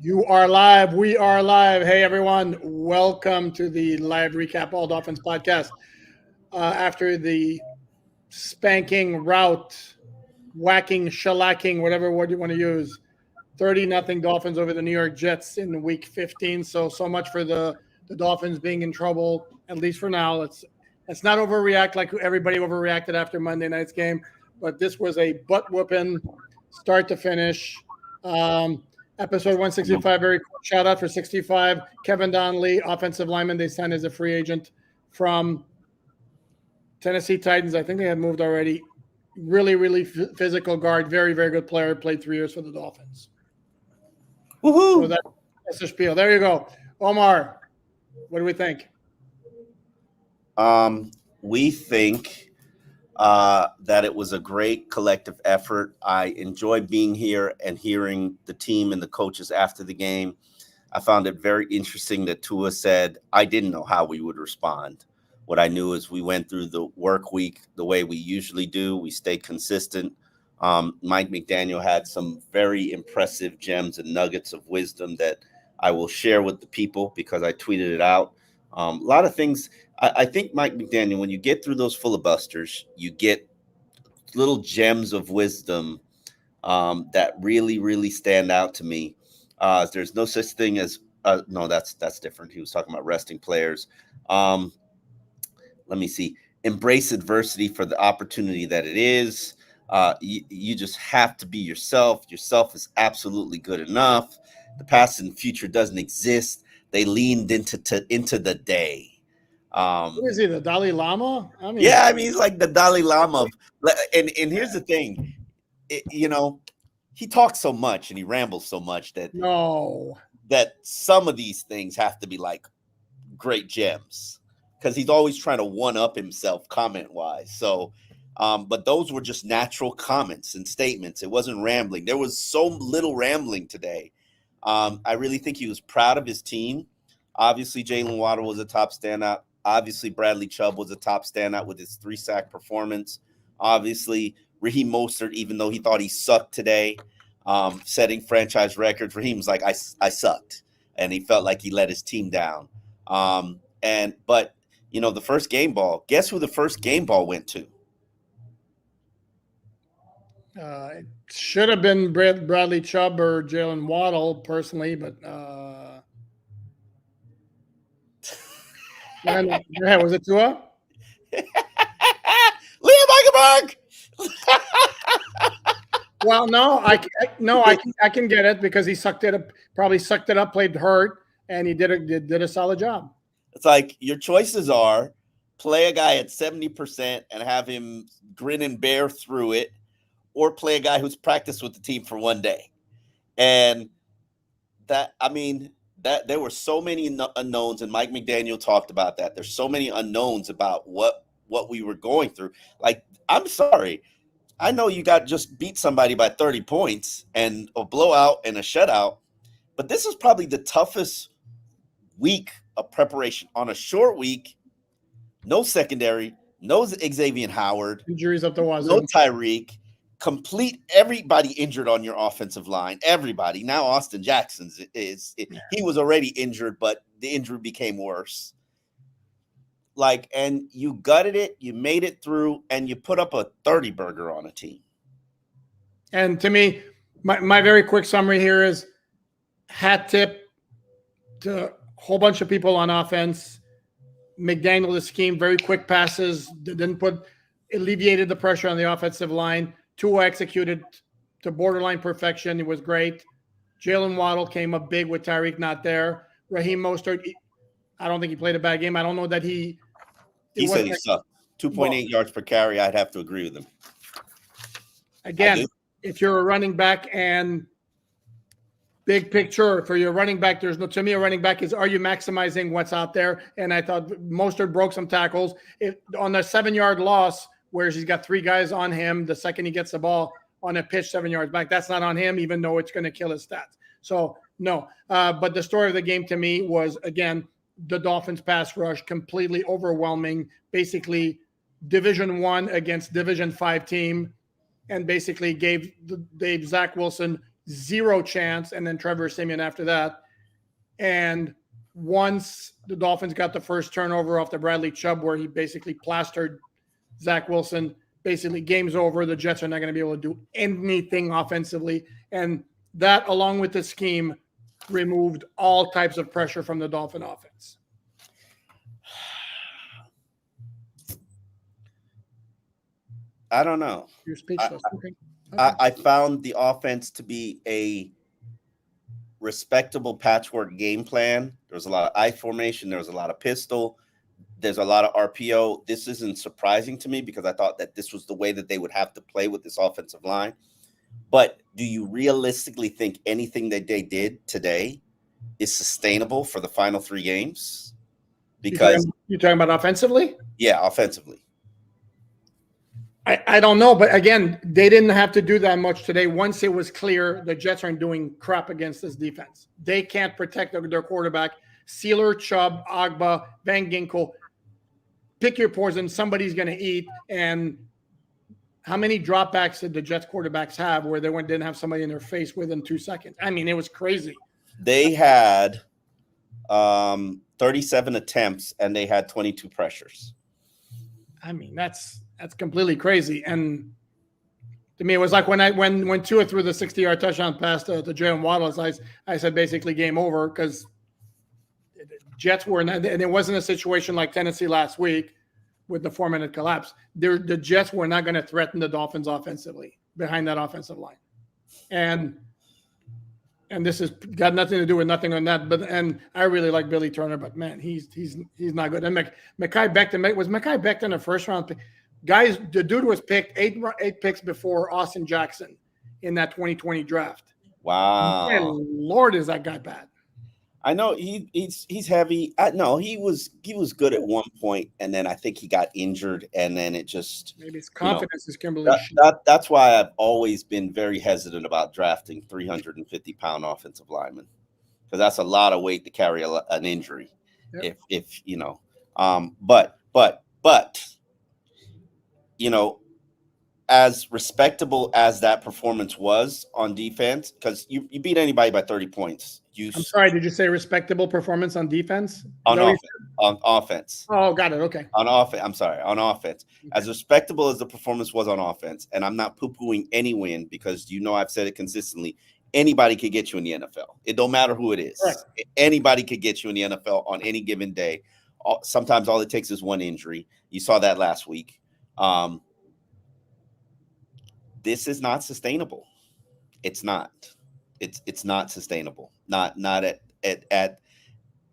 You are live. We are live. Hey, everyone. Welcome to the live recap All Dolphins podcast. After the spanking, rout, whacking, shellacking, whatever word you want to use, 30-0 Dolphins over the New York Jets in week 15. So much for the Dolphins being in trouble, at least for now. Let's not overreact like everybody overreacted after Monday night's game. But this was a butt whooping start to finish. Episode 165, very quick shout out for 65. Kevin Donnelly, offensive lineman, they signed as a free agent from Tennessee Titans. I think they had moved already. Really physical guard, very good player. Played 3 years for the Dolphins. Woohoo! So that's the spiel. There you go. Omar, what do we think? We think that it was a great collective effort. I enjoyed being here and hearing the team and the coaches after the game. I found it very interesting that Tua said, I didn't know how we would respond. What I knew is we went through the work week the way we usually do. We stayed consistent. Mike McDaniel had some very impressive gems and nuggets of wisdom that I will share with the people because I tweeted it out. A lot of things. I think Mike McDaniel, when you get through those filibusters, you get little gems of wisdom that really stand out to me. There's no such thing as no, that's different. He was talking about resting players. Let me see. Embrace adversity for the opportunity that it is. You just have to be yourself. Yourself is absolutely good enough. The past and future doesn't exist. They leaned into the day. Who is he, the Dalai Lama? He's like the Dalai Lama. And here's the thing, he talks so much and he rambles so much that some of these things have to be like great gems because he's always trying to one up himself comment wise. So, but those were just natural comments and statements. It wasn't rambling. There was so little rambling today. I really think he was proud of his team. Obviously, Jalen Waddle was a top standout. Obviously, Bradley Chubb was a top standout with his 3-sack performance. Obviously, Raheem Mostert, even though he thought he sucked today, setting franchise records, Raheem was like, I sucked. And he felt like he let his team down. But the first game ball, guess who the first game ball went to? It should have been Bradley Chubb or Jalen Waddle, personally, but was it Tua? Liam Eichenberg! Well, no, I can get it because he probably sucked it up, played hurt, and he did a solid job. It's like your choices are play a guy at 70% and have him grin and bear through it, or play a guy who's practiced with the team for one day. And that there were so many unknowns, and Mike McDaniel talked about that. There's so many unknowns about what we were going through. Like, I'm sorry. I know you got just beat somebody by 30 points and a blowout and a shutout, but this is probably the toughest week of preparation on a short week. No secondary, no Xavier Howard, injuries up the wazoo, no Tyreek, complete everybody injured on your offensive line. Everybody. Now Austin Jackson's he was already injured, but the injury became worse. And you gutted it, you made it through, and you put up a 30 burger on a team. And to me, my very quick summary here is hat tip to a whole bunch of people on offense. McDaniel, the scheme, very quick passes, alleviated the pressure on the offensive line. Tua executed to borderline perfection. It was great. Jalen Waddle came up big with Tyreek not there. Raheem Mostert, I don't think he played a bad game. I don't know that he said he sucked. 2.8 yards per carry. I'd have to agree with him. Again, if you're a running back and big picture for your running back, to me, a running back is, are you maximizing what's out there? And I thought Mostert broke some tackles. On the 7-yard loss, where he's got 3 guys on him, the second he gets the ball on a pitch 7 yards back, that's not on him, even though it's going to kill his stats. So, no. But the story of the game to me was, again, the Dolphins pass rush, completely overwhelming, basically Division 1 against Division 5 team, and basically gave Zach Wilson zero chance, and then Trevor Siemian after that. And once the Dolphins got the first turnover off the Bradley Chubb, where he basically plastered Zach Wilson, basically game's over. The Jets are not going to be able to do anything offensively. And that, along with the scheme, removed all types of pressure from the Dolphin offense. I don't know. You're speechless. Okay. I found the offense to be a respectable patchwork game plan. There was a lot of I formation. There was a lot of pistol. There's a lot of RPO. This isn't surprising to me because I thought that this was the way that they would have to play with this offensive line. But do you realistically think anything that they did today is sustainable for the final 3 games? Because you're talking about offensively? Yeah, offensively. I don't know, but again, they didn't have to do that much today. Once it was clear the Jets aren't doing crap against this defense. They can't protect their quarterback. Sealer, Chubb, Agba, Van Ginkel. Pick your poison. Somebody's going to eat. And how many dropbacks did the Jets quarterbacks have where they didn't have somebody in their face within 2 seconds? I mean, it was crazy. They had 37 attempts and they had 22 pressures. I mean, that's completely crazy. And to me, it was like when Tua threw the 60-yard touchdown pass to Jalen Waddle, I said basically game over because Jets were not, and it wasn't a situation like Tennessee last week with the 4-minute collapse. The Jets were not going to threaten the Dolphins offensively behind that offensive line. And this has got nothing to do with nothing on that. And I really like Billy Turner, but man, he's not good. And Mekhi Becton, was Mekhi Becton a first round pick? Guys, the dude was picked 8 picks before Austin Jackson in that 2020 draft. Wow. And Lord, is that guy bad? I know he's heavy. No, he was good at one point, and then I think he got injured, and then it just maybe his confidence is Kimberly. That's why I've always been very hesitant about drafting 350-pound offensive linemen because that's a lot of weight to carry an injury. Yep. If you know, but you know, as respectable as that performance was on defense, because you beat anybody by 30 points. I'm sorry, did you say respectable performance on defense? On offense. Oh, got it. Okay. On offense. I'm sorry. On offense. Okay. As respectable as the performance was on offense, and I'm not poo-pooing any win because I've said it consistently, anybody could get you in the NFL. It don't matter who it is. Right. Anybody could get you in the NFL on any given day. Sometimes all it takes is one injury. You saw that last week. This is not sustainable. It's not. It's not sustainable. Not at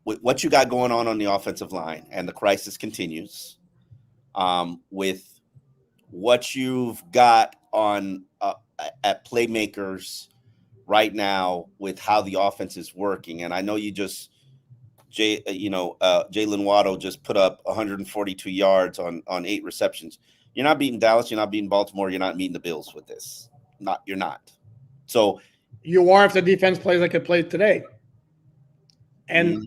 what you got going on the offensive line, and the crisis continues. With what you've got on at playmakers right now, with how the offense is working, and I know you just Jalen Waddle just put up 142 yards on 8 receptions. You're not beating Dallas. You're not beating Baltimore. You're not meeting the Bills with this. You're not. So you are if the defense plays like it played today. And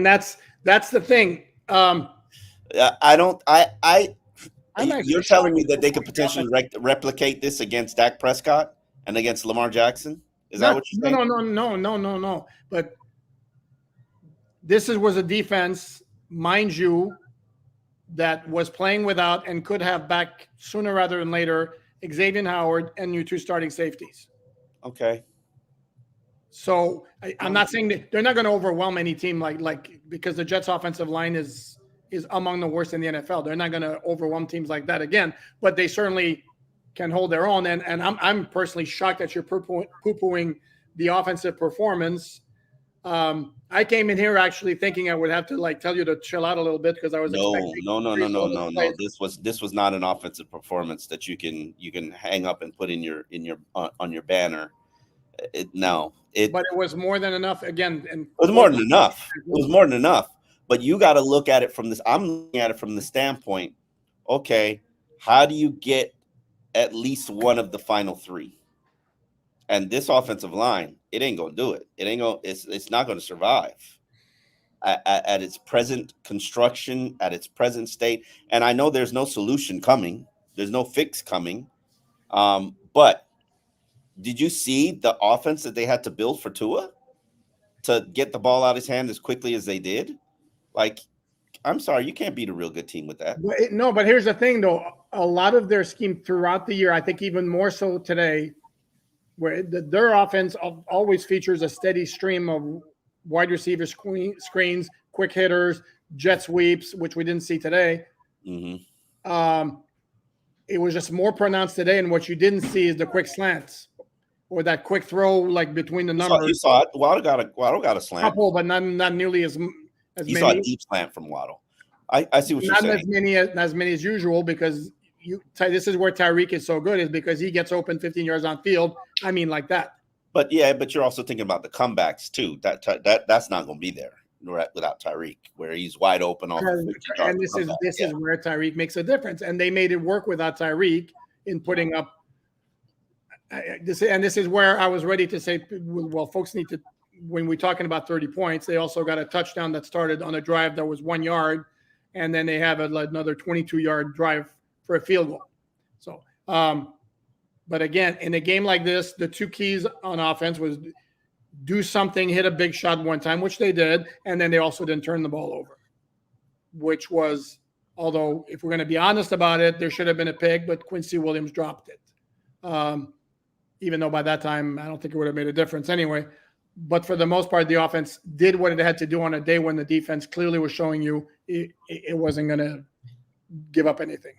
that's the thing. You're telling me that they could potentially replicate this against Dak Prescott and against Lamar Jackson? Is that what you're saying? No. But this was a defense, mind you, that was playing without and could have back sooner rather than later Xavier Howard and your 2 starting safeties. Okay. So I'm not saying that they're not going to overwhelm any team like because the Jets offensive line is among the worst in the NFL. They're not going to overwhelm teams like that again, but they certainly can hold their own. And I'm personally shocked that you're poo-pooing the offensive performance. I came in here actually thinking I would have to tell you to chill out a little bit because I was expecting. No. This was not an offensive performance that you can hang up and put in your on your banner. But it was more than enough. Again, and it was more than enough. It was more than enough. But you got to look at it from this. I'm looking at it from the standpoint. Okay, how do you get at least one of the final 3? And this offensive line, it ain't gonna do it. It's not gonna survive at its present construction, at its present state. And I know there's no solution coming. There's no fix coming. But Did you see the offense that they had to build for Tua to get the ball out of his hand as quickly as they did? Like, I'm sorry, you can't beat a real good team with that. No, but here's the thing, though. A lot of their scheme throughout the year, I think even more so today, where their offense always features a steady stream of wide receiver screens, quick hitters, jet sweeps, which we didn't see today. It was just more pronounced today, and what you didn't see is the quick slants or that quick throw like between the numbers. You saw it. Waddle got a slant. Couple, but not nearly as you many. You saw a deep slant from Waddle. I see what you're saying. Not as many as usual, because this is where Tyreek is so good, is because he gets open 15 yards on field. I mean, like that. But you're also thinking about the comebacks too. That's not going to be there without Tyreek, where he's wide open off. And this is where Tyreek makes a difference, and they made it work without Tyreek in putting up. This is where I was ready to say, well, folks need to, when we're talking about 30 points, they also got a touchdown that started on a drive that was 1 yard, and then they have another 22-yard drive for a field goal. So, but again, in a game like this, the two keys on offense was do something, hit a big shot one time, which they did, and then they also didn't turn the ball over, which was, although if we're going to be honest about it, there should have been a pick, but Quincy Williams dropped it. Even though by that time, I don't think it would have made a difference anyway. But for the most part, the offense did what it had to do on a day when the defense clearly was showing you it wasn't going to give up anything.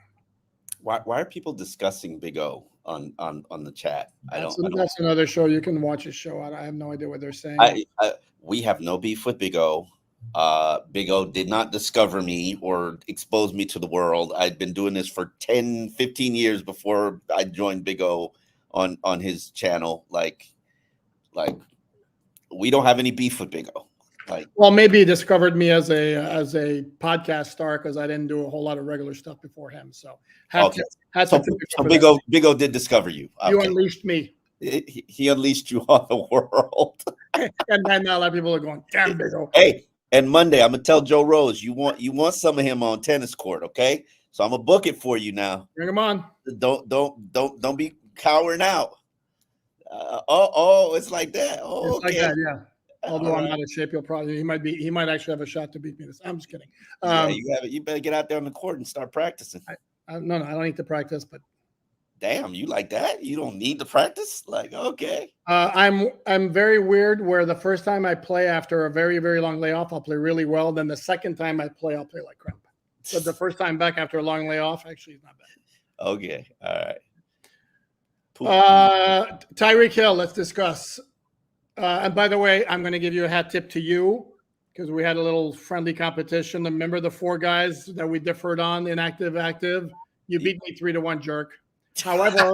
Why are people discussing Big O on the chat? That's another show. You can watch his show. I have no idea what they're saying. We have no beef with Big O. Big O did not discover me or expose me to the world. I'd been doing this for 10, 15 years before I joined Big O on his channel. Like we don't have any beef with Big O. Well, maybe he discovered me as a podcast star because I didn't do a whole lot of regular stuff before him. So Big O did discover you. You unleashed me. He unleashed you on the world. And then now a lot of people are going, damn, Big O. Hey, and Monday I'm gonna tell Joe Rose you want some of him on tennis court, okay? So I'm gonna book it for you now. Bring him on. Don't be cowering out. It's like that. Oh, it's okay. Like that, yeah. Although I'm not in shape, he might actually have a shot to beat me. I'm just kidding. You better get out there on the court and start practicing. No, I don't need to practice, but damn, you like that? You don't need to practice? Like, okay. I'm very weird where the first time I play after a very, very long layoff, I'll play really well. Then the second time I play, I'll play like crap. But the first time back after a long layoff, actually, is not bad. Okay. All right. Tyreek Hill, let's discuss. And by the way, I'm going to give you a hat tip to you because we had a little friendly competition. Remember the 4 guys that we differed on, inactive, active? You beat me 3-1, jerk. However,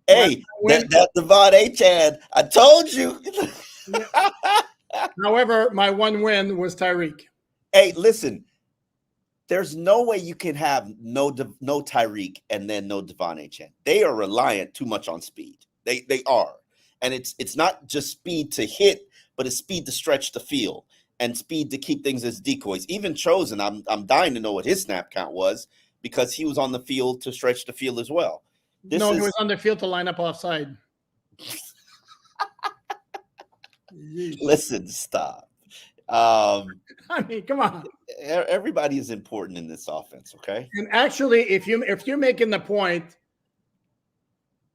hey, that Devon Achane, I told you. However, my one win was Tyreek. Hey, listen, there's no way you can have no Tyreek and then no Devon Achane. They are reliant too much on speed. They are. And it's not just speed to hit, but it's speed to stretch the field and speed to keep things as decoys. Even Chosen, I'm dying to know what his snap count was because he was on the field to stretch the field as well. He was on the field to line up offside. Listen, stop. I mean, come on. Everybody is important in this offense, okay? And actually, if you're making the point.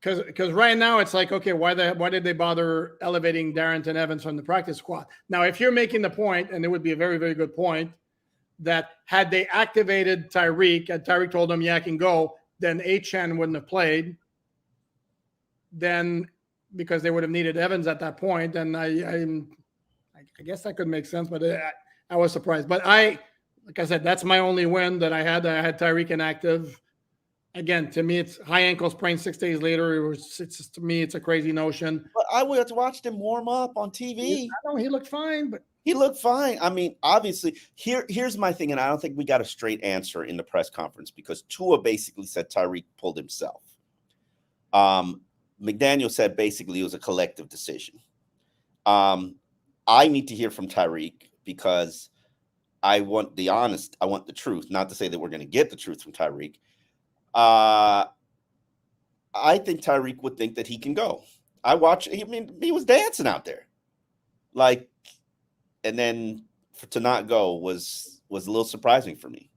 Because right now it's like, okay, why did they bother elevating Darrington Evans from the practice squad? Now, if you're making the point, and it would be a very, very good point, that had they activated Tyreek and Tyreek told them, yeah, I can go, then Achane wouldn't have played. Then because they would have needed Evans at that point, and I guess that could make sense, but I was surprised. But like I said, that's my only win that I had. I had Tyreek inactive. Again, to me, it's high ankle sprain 6 days later. To me, it's a crazy notion. But I watched him warm up on TV. I know he looked fine, but he looked fine. I mean, obviously, here's my thing, and I don't think we got a straight answer in the press conference because Tua basically said Tyreek pulled himself. McDaniel said basically it was a collective decision. I need to hear from Tyreek because I want the truth. Not to say that we're going to get the truth from Tyreek. I think Tyreek would think that he can go. I watch. I mean, he was dancing out there, like, and then to not go was a little surprising for me.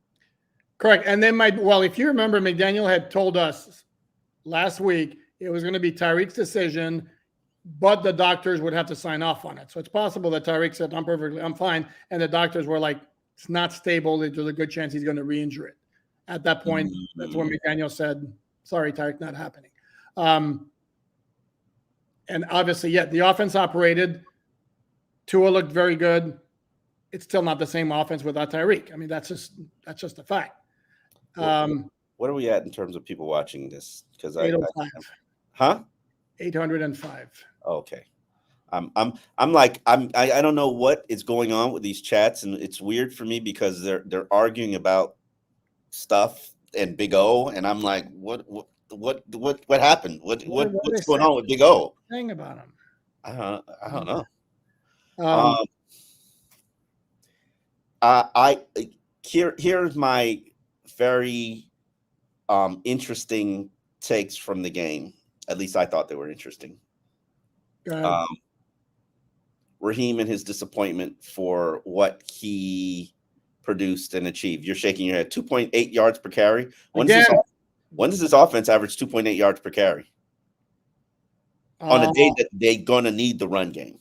Correct. And then if you remember, McDaniel had told us last week it was going to be Tyreek's decision, but the doctors would have to sign off on it. So it's possible that Tyreek said, I'm fine. And the doctors were like, it's not stable. There's a good chance he's going to re-injure it. At that point, that's when McDaniel said, sorry, Tyreek, not happening. And obviously, the offense operated. Tua looked very good. It's still not the same offense without Tyreek. I mean, that's just a fact. What are we at in terms of people watching this? Because 805. 805. Okay. I don't know what is going on with these chats, and it's weird for me because they're arguing about stuff and Big O, and I'm like, what happened? What's going on with Big O? Saying about him. I don't know. Here's my very interesting takes from the game. At least I thought they were interesting. Raheem and his disappointment for what he produced and achieved. You're shaking your head. 2.8 yards per carry. When does this offense average 2.8 yards per carry? On a day that they're gonna need the run game.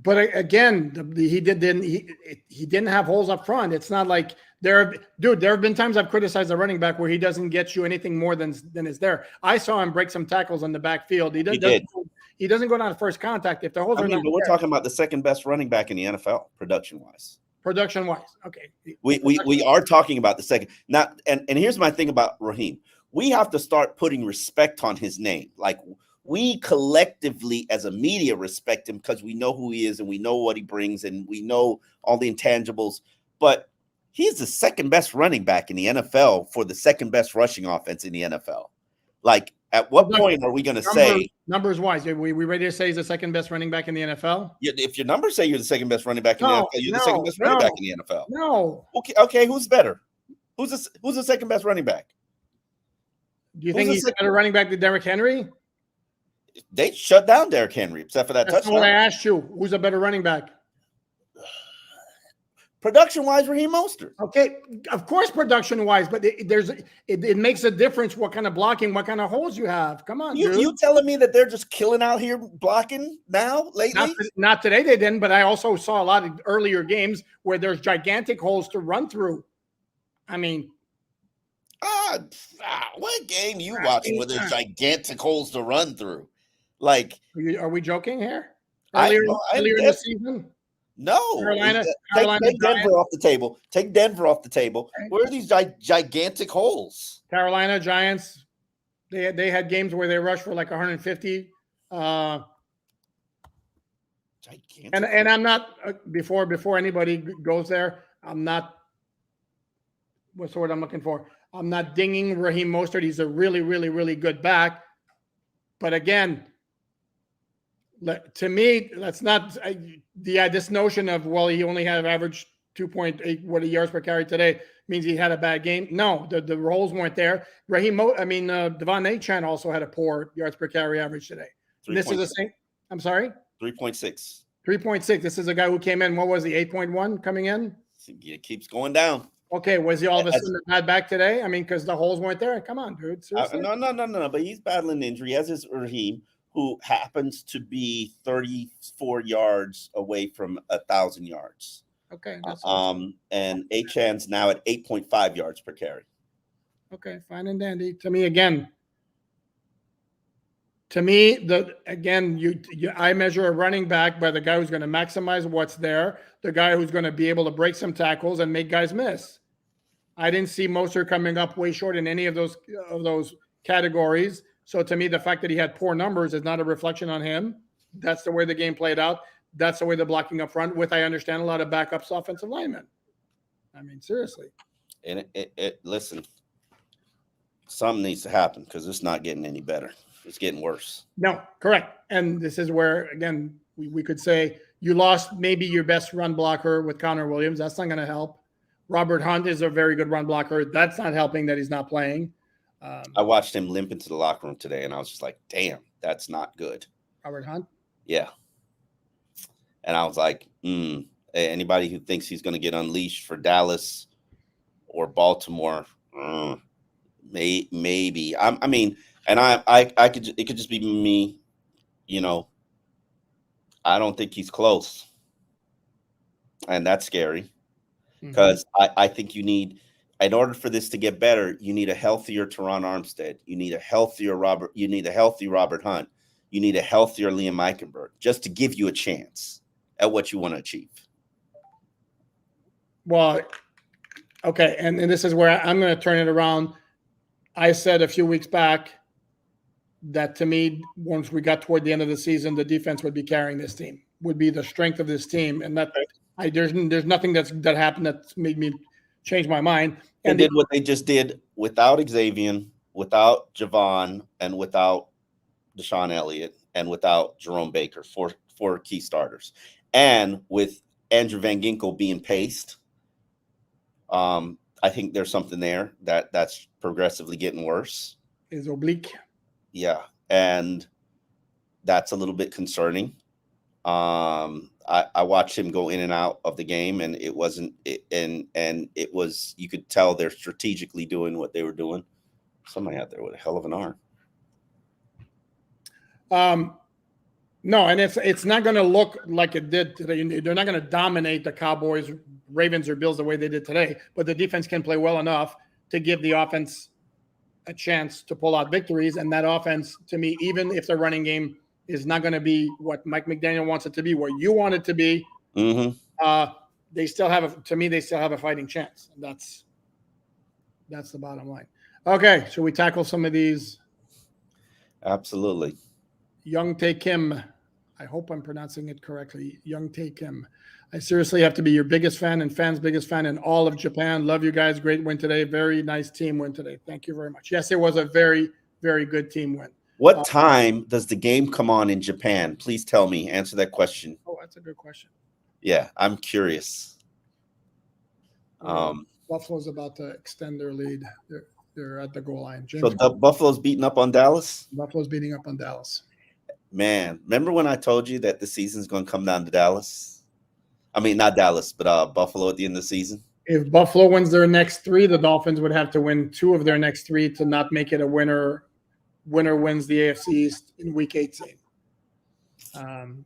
But again, he didn't have holes up front. It's not like there have been times I've criticized the running back where he doesn't get you anything more than is there. I saw him break some tackles on the backfield. He doesn't go down to first contact if the holes are not but we're talking about the second best running back in the NFL production wise. Okay. We are talking about the second. Now, and here's my thing about Raheem. We have to start putting respect on his name. Like, we collectively as a media respect him because we know who he is and we know what he brings and we know all the intangibles. But he's the second best running back in the NFL for the second best rushing offense in the NFL. Like, at what point are we going to say numbers wise? Are we ready to say he's the second best running back in the NFL? Yeah, if your numbers say you're the second best running back in the NFL, you're the second best running back in the NFL. No. Okay. Who's better? Who's the second best running back? Do you think he's a better running back than Derrick Henry? They shut down Derrick Henry, except for that touchdown. What I asked you, who's a better running back? Production-wise, Raheem Mostert. Okay, of course, production-wise, but it makes a difference what kind of blocking, what kind of holes you have. Come on, dude. You telling me that they're just killing out here blocking now lately? Not today they didn't, but I also saw a lot of earlier games where there's gigantic holes to run through. I mean, what game you watching where there's gigantic holes to run through? Like, are we joking here? Earlier in the season? No. Carolina take Denver off the table. Take Denver off the table. Okay. Where are these gigantic holes? Carolina Giants. They had games where they rushed for like 150. Gigantic. And I'm not before anybody goes there. I'm not. What's the word I'm looking for? I'm not dinging Raheem Mostert. He's a really, really, really good back. But again, to me, that's not this notion of, well, he only had average 2.8 yards per carry today means he had a bad game. No, the roles weren't there. Devon Achane also had a poor yards per carry average today. This is the same. I'm sorry? 3.6. 3.6. This is a guy who came in. What was he? 8.1 coming in? It keeps going down. Okay, was he all of a sudden bad back today? I mean, because the holes weren't there. Come on, dude. No. But he's battling injury, as is Raheem, who happens to be 34 yards away from 1,000 yards. Okay. And Achane's now at 8.5 yards per carry. Okay, fine and dandy. To me, I measure a running back by the guy who's going to maximize what's there, the guy who's going to be able to break some tackles and make guys miss. I didn't see Mostert coming up way short in any of those categories. So to me, the fact that he had poor numbers is not a reflection on him. That's the way the game played out. That's the way the blocking up front with, I understand, a lot of backups offensive linemen. I mean, seriously. And listen, something needs to happen because it's not getting any better. It's getting worse. No, correct. And this is where, again, we could say you lost maybe your best run blocker with Connor Williams. That's not going to help. Robert Hunt is a very good run blocker. That's not helping that he's not playing. I watched him limp into the locker room today, and I was just like, damn, that's not good. Robert Hunt? Yeah. And I was like, anybody who thinks he's going to get unleashed for Dallas or Baltimore, maybe. I mean, and I could, it could just be me, I don't think he's close. And that's scary because I think you need, in order for this to get better, you need a healthier Teron Armstead. You need a healthier Robert. You need a healthy Robert Hunt. You need a healthier Liam Eichenberg just to give you a chance at what you want to achieve. Well, okay. And this is where I'm going to turn it around. I said a few weeks back that to me, once we got toward the end of the season, the defense would be carrying this team, would be the strength of this team. And that there's nothing that happened that made me change my mind. And did what they just did without Xavier, without Javon, and without Deshaun Elliott, and without Jerome Baker, four key starters. And with Andrew Van Ginkel being paced, I think there's something there that's progressively getting worse. Is oblique. Yeah, and that's a little bit concerning. I watched him go in and out of the game, and it wasn't. And it was, you could tell they're strategically doing what they were doing. Somebody out there with a hell of an arm. No, and it's not going to look like it did today. They're not going to dominate the Cowboys, Ravens, or Bills the way they did today. But the defense can play well enough to give the offense a chance to pull out victories. And that offense, to me, even if the running game is not going to be what Mike McDaniel wants it to be, what you want it to be, they still have a fighting chance. And that's the bottom line. Okay, should we tackle some of these? Absolutely. Young Tae Kim. I hope I'm pronouncing it correctly. Young Tae Kim. I seriously have to be your biggest fan and fans' biggest fan in all of Japan. Love you guys. Great win today. Very nice team win today. Thank you very much. Yes, it was a very, very good team win. What time does the game come on in Japan? Please tell me. Answer that question. Oh, that's a good question. Yeah, I'm curious. Buffalo's about to extend their lead. They're at the goal line. So Buffalo's beating up on Dallas? Buffalo's beating up on Dallas. Man, remember when I told you that the season's going to come down to Dallas? I mean, not Dallas, but Buffalo at the end of the season. If Buffalo wins their next three, the Dolphins would have to win two of their next three to not make it a winner. Winner wins the AFC East in Week 18.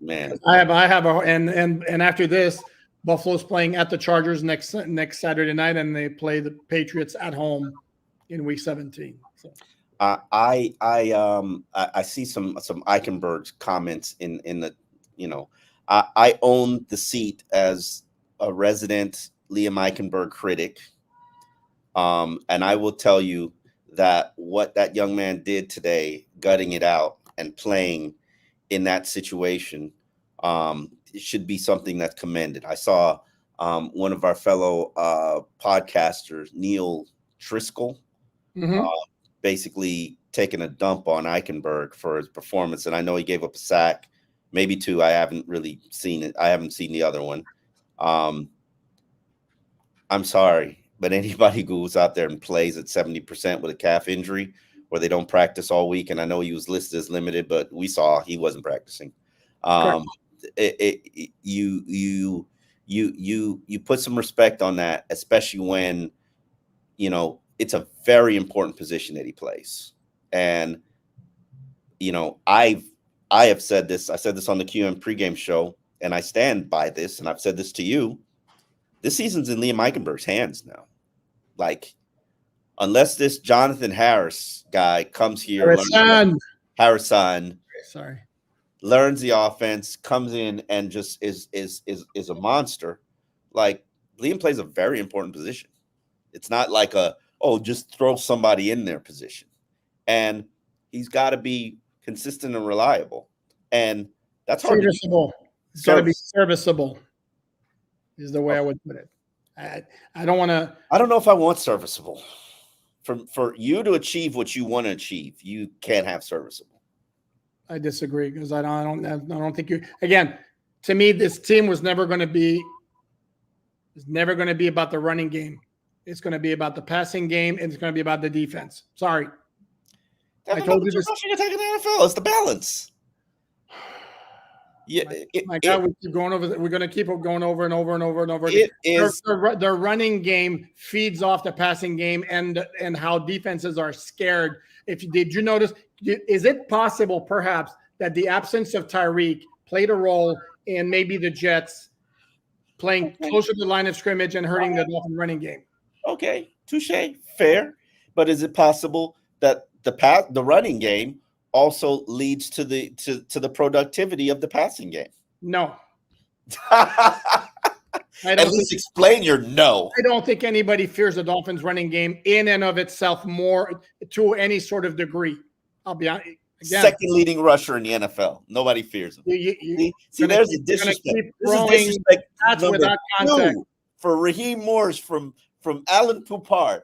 Man, I have and after this, Buffalo's playing at the Chargers next Saturday night, and they play the Patriots at home in Week 17. So. I see some Eichenberg's comments in the, I own the seat as a resident Liam Eichenberg critic, and I will tell you that what that young man did today, gutting it out and playing in that situation, it should be something that's commended. I saw one of our fellow podcasters, Neil Driscoll, basically taking a dump on Eichenberg for his performance. And I know he gave up a sack, maybe two. I haven't really seen it. I haven't seen the other one. I'm sorry, but anybody who goes out there and plays at 70% with a calf injury or they don't practice all week, and I know he was listed as limited, but we saw he wasn't practicing. You put some respect on that, especially when, it's a very important position that he plays. And, I have said this. I said this on the QM pregame show, and I stand by this, and I've said this to you. This season's in Liam Eichenberg's hands now. Like, unless this Jonathan Harris guy comes here, Harrison, learns the offense, comes in and just is a monster. Like, Liam plays a very important position. It's not like just throw somebody in their position. And he's got to be consistent and reliable. And that's hard. Serviceable. It's got to be serviceable is the way I would put it. I don't want to. I don't know if I want serviceable. For you to achieve what you want to achieve, you can't have serviceable. I disagree because I don't think you. Again, to me, this team was never going to be. It's never going to be about the running game. It's going to be about the passing game, and it's going to be about the defense. Sorry, I told you this. Rushing attack in the NFL. It's the balance. Yeah, my God, we keep going over. We're going to keep going over and over and over and over again. Their running game feeds off the passing game and how defenses are scared. Did you notice? Is it possible, perhaps, that the absence of Tyreek played a role in maybe the Jets playing closer to the line of scrimmage and hurting the Dolphin running game? Okay, touche, fair. But is it possible that the running game also leads to the productivity of the passing game? No. At least explain your no. I don't think anybody fears the Dolphins running game in and of itself more to any sort of degree. I'll be honest. Again, second leading rusher in the NFL. Nobody fears him. See, there's a disrespect. This is disrespect number 2 for Raheem Morris from Alan Poupard.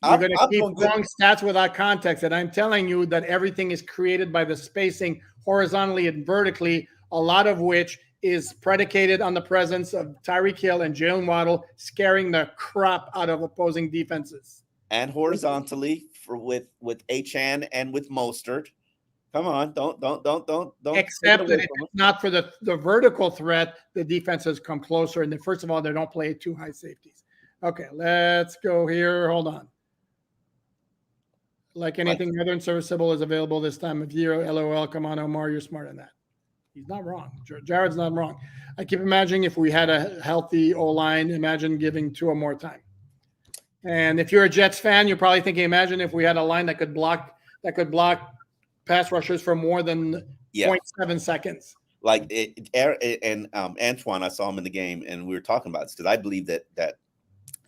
You're going to keep throwing stats without context, and I'm telling you that everything is created by the spacing horizontally and vertically, a lot of which is predicated on the presence of Tyreek Hill and Jalen Waddle scaring the crap out of opposing defenses. And horizontally with Achane and with Mostert. Come on, don't. Except that it's not for the vertical threat, the defenses come closer, and first of all, they don't play 2 high safeties. Okay, let's go here. Hold on. Like anything other than serviceable is available this time of year. LOL. Come on, Omar, you're smarter than that. He's not wrong. Jared's not wrong. I keep imagining if we had a healthy O-line, imagine giving Tua more time. And if you're a Jets fan, you're probably thinking, imagine if we had a line that could block pass rushers for more than 0.7 seconds. Like Antoine, I saw him in the game, and we were talking about this because I believe that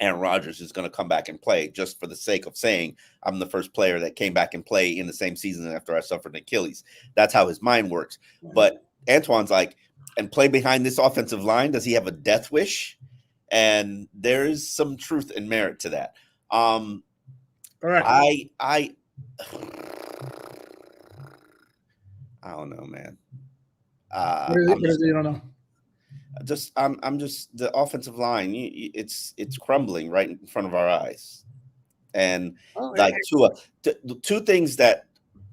Aaron Rodgers is going to come back and play just for the sake of saying I'm the first player that came back and play in the same season after I suffered an Achilles. That's how his mind works. But Antoine's like, and play behind this offensive line, does he have a death wish? And there is some truth and merit to that. All right. I don't know, man. What is it you don't know? I'm just the offensive line. It's crumbling right in front of our eyes, and two things that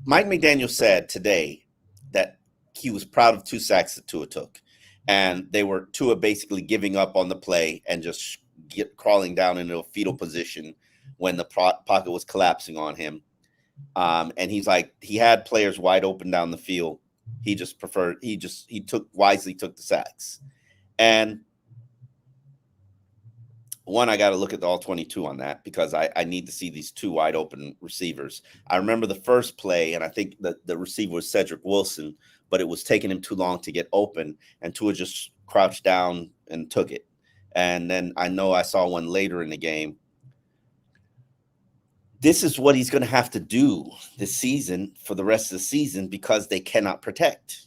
Mike McDaniel said today that he was proud of 2 sacks that Tua took, and they were Tua basically giving up on the play and just crawling down into a fetal position when the pocket was collapsing on him, and he's like he had players wide open down the field. He wisely took the sacks. And one, I got to look at the all 22 on that because I need to see these 2 wide open receivers. I remember the first play, and I think that the receiver was Cedric Wilson, but it was taking him too long to get open, and Tua just crouched down and took it. And then I know I saw one later in the game. This is what he's going to have to do this season for the rest of the season because they cannot protect.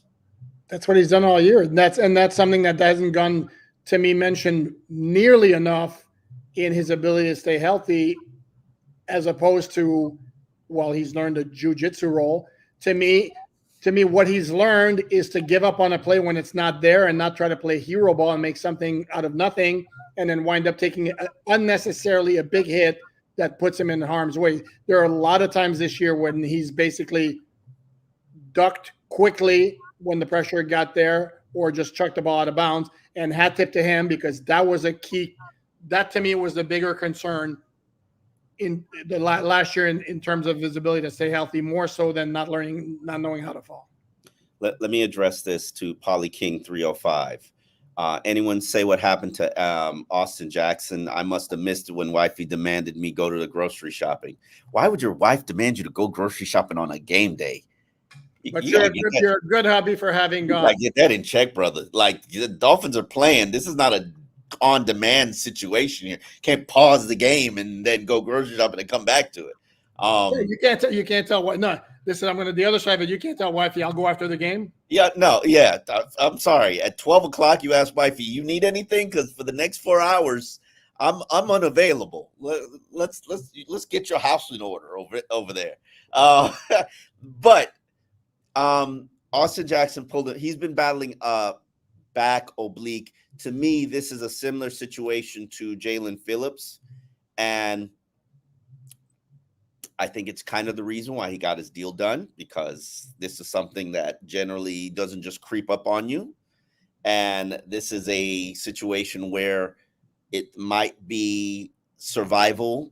That's what he's done all year. And that's something that hasn't gone to me mentioned nearly enough in his ability to stay healthy, as opposed to, well, he's learned a jiu-jitsu role. To me, what he's learned is to give up on a play when it's not there and not try to play hero ball and make something out of nothing and then wind up taking unnecessarily a big hit that puts him in harm's way. There are a lot of times this year when he's basically ducked quickly when the pressure got there, or just chucked the ball out of bounds, and hat tip to him because that was a key. That to me was the bigger concern in the last year in terms of his ability to stay healthy, more so than not knowing how to fall. Let me address this to Polly King 305. Anyone say what happened to Austin Jackson? I must have missed it when wifey demanded me go to the grocery shopping. Why would your wife demand you to go grocery shopping on a game day? But you're a good hubby for having gone. I get that in check, brother. Like the Dolphins are playing. This is not a on-demand situation here. Can't pause the game and then go grocery shopping and come back to it. You can't tell what. No, listen, I'm going to the other side, but you can't tell wifey I'll go after the game. Yeah, no, yeah. I'm sorry. At 12 o'clock, you ask wifey, you need anything? Because for the next 4 hours, I'm unavailable. Let's get your house in order over there. But Austin Jackson pulled it. He's been battling back oblique. To me, this is a similar situation to Jalen Phillips. And I think it's kind of the reason why he got his deal done, because this is something that generally doesn't just creep up on you. And this is a situation where it might be survival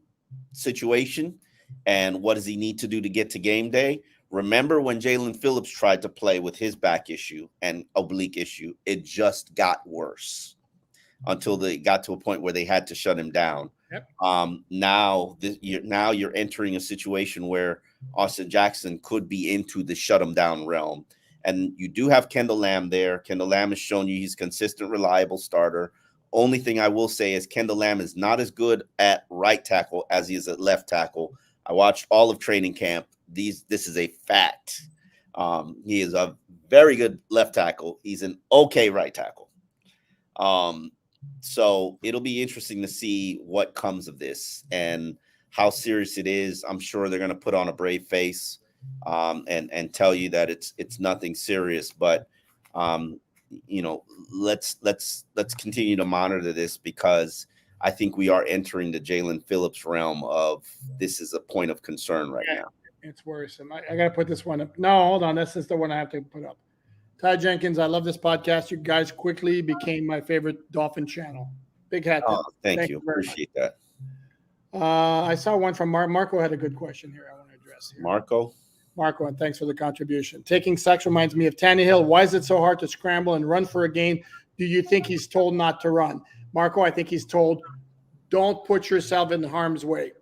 situation. And what does he need to do to get to game day? Remember when Jalen Phillips tried to play with his back issue and oblique issue, it just got worse until they got to a point where they had to shut him down. Yep. Now you're entering a situation where Austin Jackson could be into the shut him down realm. And you do have Kendall Lamb there. Kendall Lamb has shown you he's consistent, reliable starter. Only thing I will say is Kendall Lamb is not as good at right tackle as he is at left tackle. I watched all of training camp. This is a fact. He is a very good left tackle. He's an okay right tackle. So it'll be interesting to see what comes of this and how serious it is. I'm sure they're going to put on a brave face and tell you that it's nothing serious. But let's continue to monitor this, because I think we are entering the Jalen Phillips realm of this is a point of concern right now. It's worrisome. I got to put this one up. No, hold on. This is the one I have to put up. Ty Jenkins, I love this podcast. You guys quickly became my favorite Dolphin channel. Big hat. Oh, thank you. Appreciate that. I saw one from Marco had a good question here I want to address. Here. Marco, and thanks for the contribution. Taking sacks reminds me of Tannehill. Why is it so hard to scramble and run for a gain? Do you think he's told not to run? Marco, I think he's told, don't put yourself in harm's way.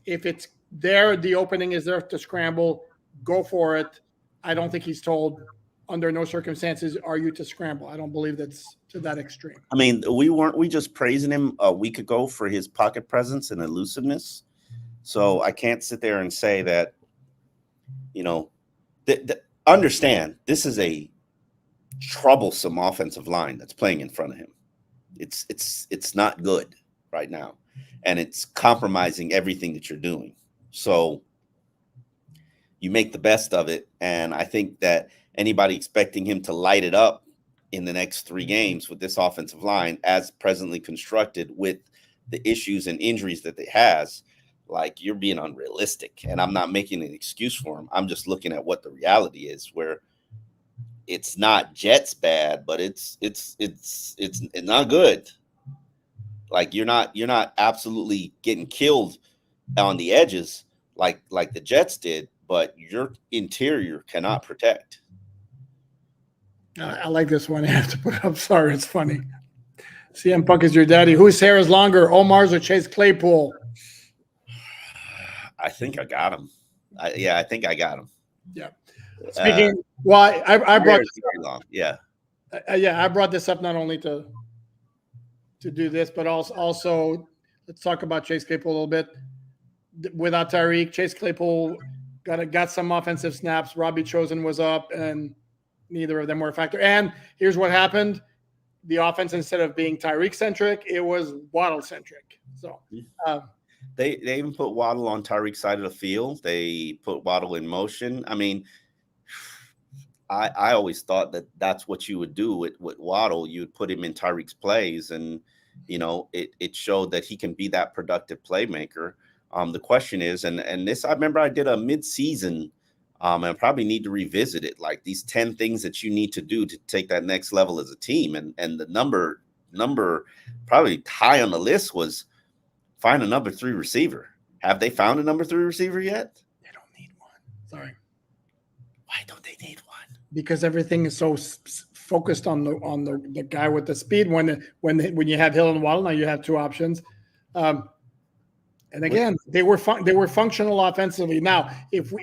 If it's there, the opening is there to scramble, go for it. I don't think he's told, under no circumstances are you to scramble. I don't believe that's to that extreme. I mean, we just praising him a week ago for his pocket presence and elusiveness. So I can't sit there and say that, understand this is a troublesome offensive line that's playing in front of him. It's not good right now, and it's compromising everything that you're doing. So you make the best of it. And I think that anybody expecting him to light it up in the next 3 games with this offensive line as presently constructed with the issues and injuries that it has, like, you're being unrealistic. And I'm not making an excuse for him. I'm just looking at what the reality is, where it's not Jets bad, but it's not good. Like, you're not absolutely getting killed on the edges like the Jets did, but your interior cannot protect. I like this one. I have to put up. Sorry, it's funny. CM Punk is your daddy. Whose hair is longer, Omar's or Chase Claypool? I think I got him. I think I got him. Yeah. Speaking, I brought this up. Long. Yeah. I brought this up not only to do this, but also let's talk about Chase Claypool a little bit. Without Tyreek, Chase Claypool got some offensive snaps. Robbie Chosen was up, and neither of them were a factor. And here's what happened. The offense, instead of being Tyreek-centric, it was Waddle-centric. So they even put Waddle on Tyreek's side of the field. They put Waddle in motion. I mean, I always thought that that's what you would do with Waddle. You would put him in Tyreek's plays, and, it showed that he can be that productive playmaker. The question is, and this, I remember I did a mid-season, and I probably need to revisit it, like these 10 things that you need to do to take that next level as a team. And the number probably high on the list was find a number 3 receiver. Have they found a number 3 receiver yet? They don't need one. Sorry. Why don't they need one? Because everything is so focused on the guy with the speed. When you have Hill and Waddle, now you have 2 options. And again, they were functional offensively. Now, if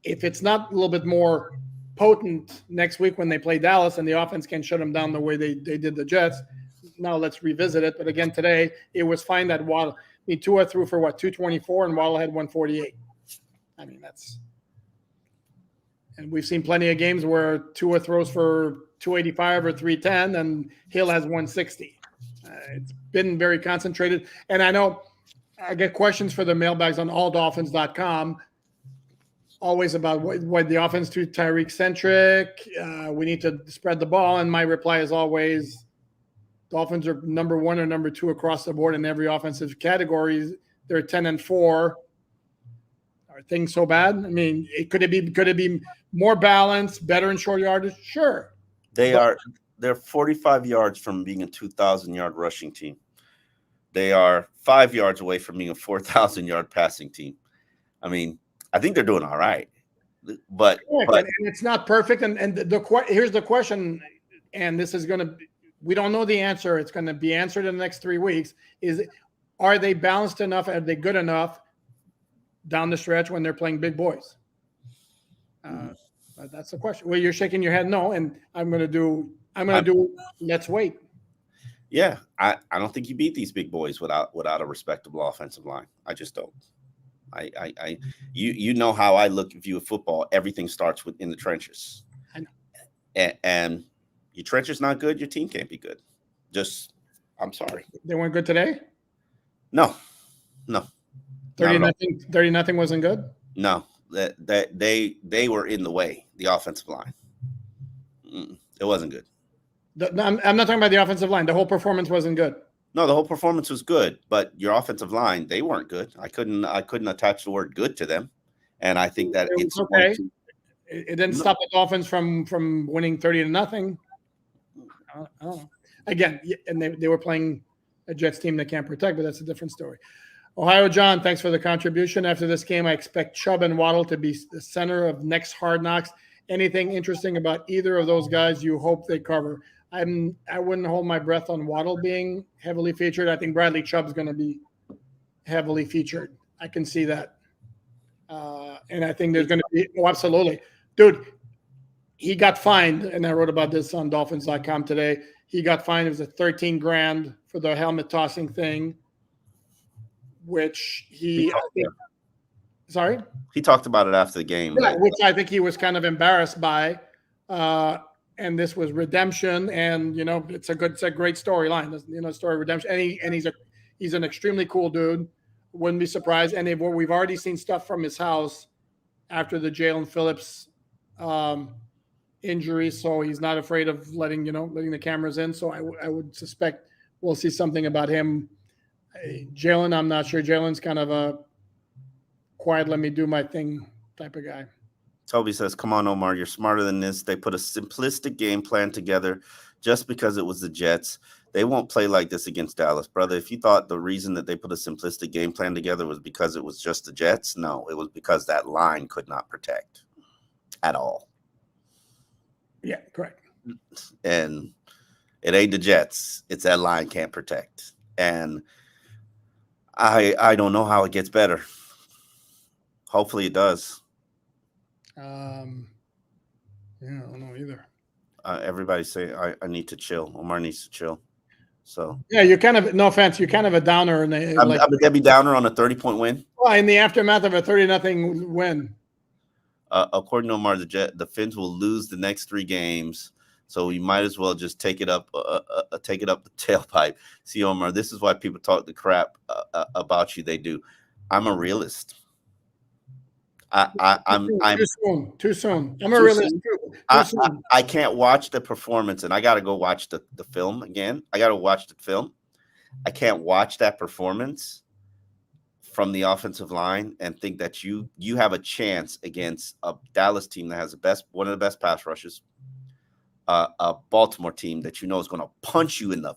it's not a little bit more potent next week when they play Dallas and the offense can shut them down the way they did the Jets, now let's revisit it. But again, today it was fine that Waddle. Tua threw for 224 and Waddle had 148. I mean, and we've seen plenty of games where Tua throws for 285 or 310 and Hill has 160. It's been very concentrated, and I know. I get questions for the mailbags on alldolphins.com, always about what the offense too Tyreek-centric. We need to spread the ball, and my reply is always, Dolphins are number 1 or number 2 across the board in every offensive category. They're 10-4. Are things so bad? I mean, could it be more balanced, better in short yardage? Sure. They're 45 yards from being a 2,000-yard rushing team. They are 5 yards away from being a 4,000-yard passing team. I mean, I think they're doing all right, but and it's not perfect. And here's the question, and this is going to, we don't know the answer. It's going to be answered in the next 3 weeks. Are they balanced enough? Are they good enough down the stretch when they're playing big boys? That's the question. Well, you're shaking your head no, and I'm going to do. Let's wait. Yeah, I don't think you beat these big boys without a respectable offensive line. I just don't. You know how I view football. Everything starts in the trenches. I know. And your trench is not good, your team can't be good. I'm sorry. They weren't good today? No. 30-0 wasn't good? No. They were in the way, the offensive line. It wasn't good. I'm not talking about the offensive line. The whole performance wasn't good. No, the whole performance was good, but your offensive line, they weren't good. I couldn't attach the word good to them. And I think that it's okay. It didn't stop the Dolphins from winning 30-0. I don't know. Again, and they were playing a Jets team that can't protect, but that's a different story. Ohio John, thanks for the contribution. After this game, I expect Chubb and Waddle to be the center of next Hard Knocks. Anything interesting about either of those guys you hope they cover? I wouldn't hold my breath on Waddle being heavily featured. I think Bradley Chubb's going to be heavily featured. I can see that. And I think there's going to be – absolutely. Dude, he got fined, and I wrote about this on Dolphins.com today. He got fined. It was a $13,000 for the helmet tossing thing, which sorry? He talked about it after the game. Yeah, which I think he was kind of embarrassed by. And this was redemption, and it's a great storyline. Story of redemption, and he's an extremely cool dude. Wouldn't be surprised. And we've already seen stuff from his house after the Jalen Phillips injury, so he's not afraid of letting the cameras in. So I would suspect we'll see something about him. Jalen, I'm not sure. Jalen's kind of a quiet, let me do my thing type of guy. Toby says, come on, Omar, you're smarter than this. They put a simplistic game plan together just because it was the Jets. They won't play like this against Dallas. Brother, if you thought the reason that they put a simplistic game plan together was because it was just the Jets, no, it was because that line could not protect at all. Yeah, correct. And it ain't the Jets. It's that line can't protect. And I don't know how it gets better. Hopefully it does. Yeah, I don't know either. Everybody's saying I need to chill. Omar needs to chill. So yeah, you're kind of, no offense, you're kind of a downer. I'm a Debbie Downer on a 30-point win. Well, in the aftermath of a 30-0 win. According to Omar, the Finns will lose the next 3 games, so we might as well just take it up the tailpipe. See, Omar, this is why people talk the crap about you. They do. I'm a realist. I'm too soon. I'm a realist too. I can't watch the performance, and I got to go watch the film again. I got to watch the film. I can't watch that performance from the offensive line and think that you have a chance against a Dallas team that has one of the best pass rushes, a Baltimore team that is going to punch you in the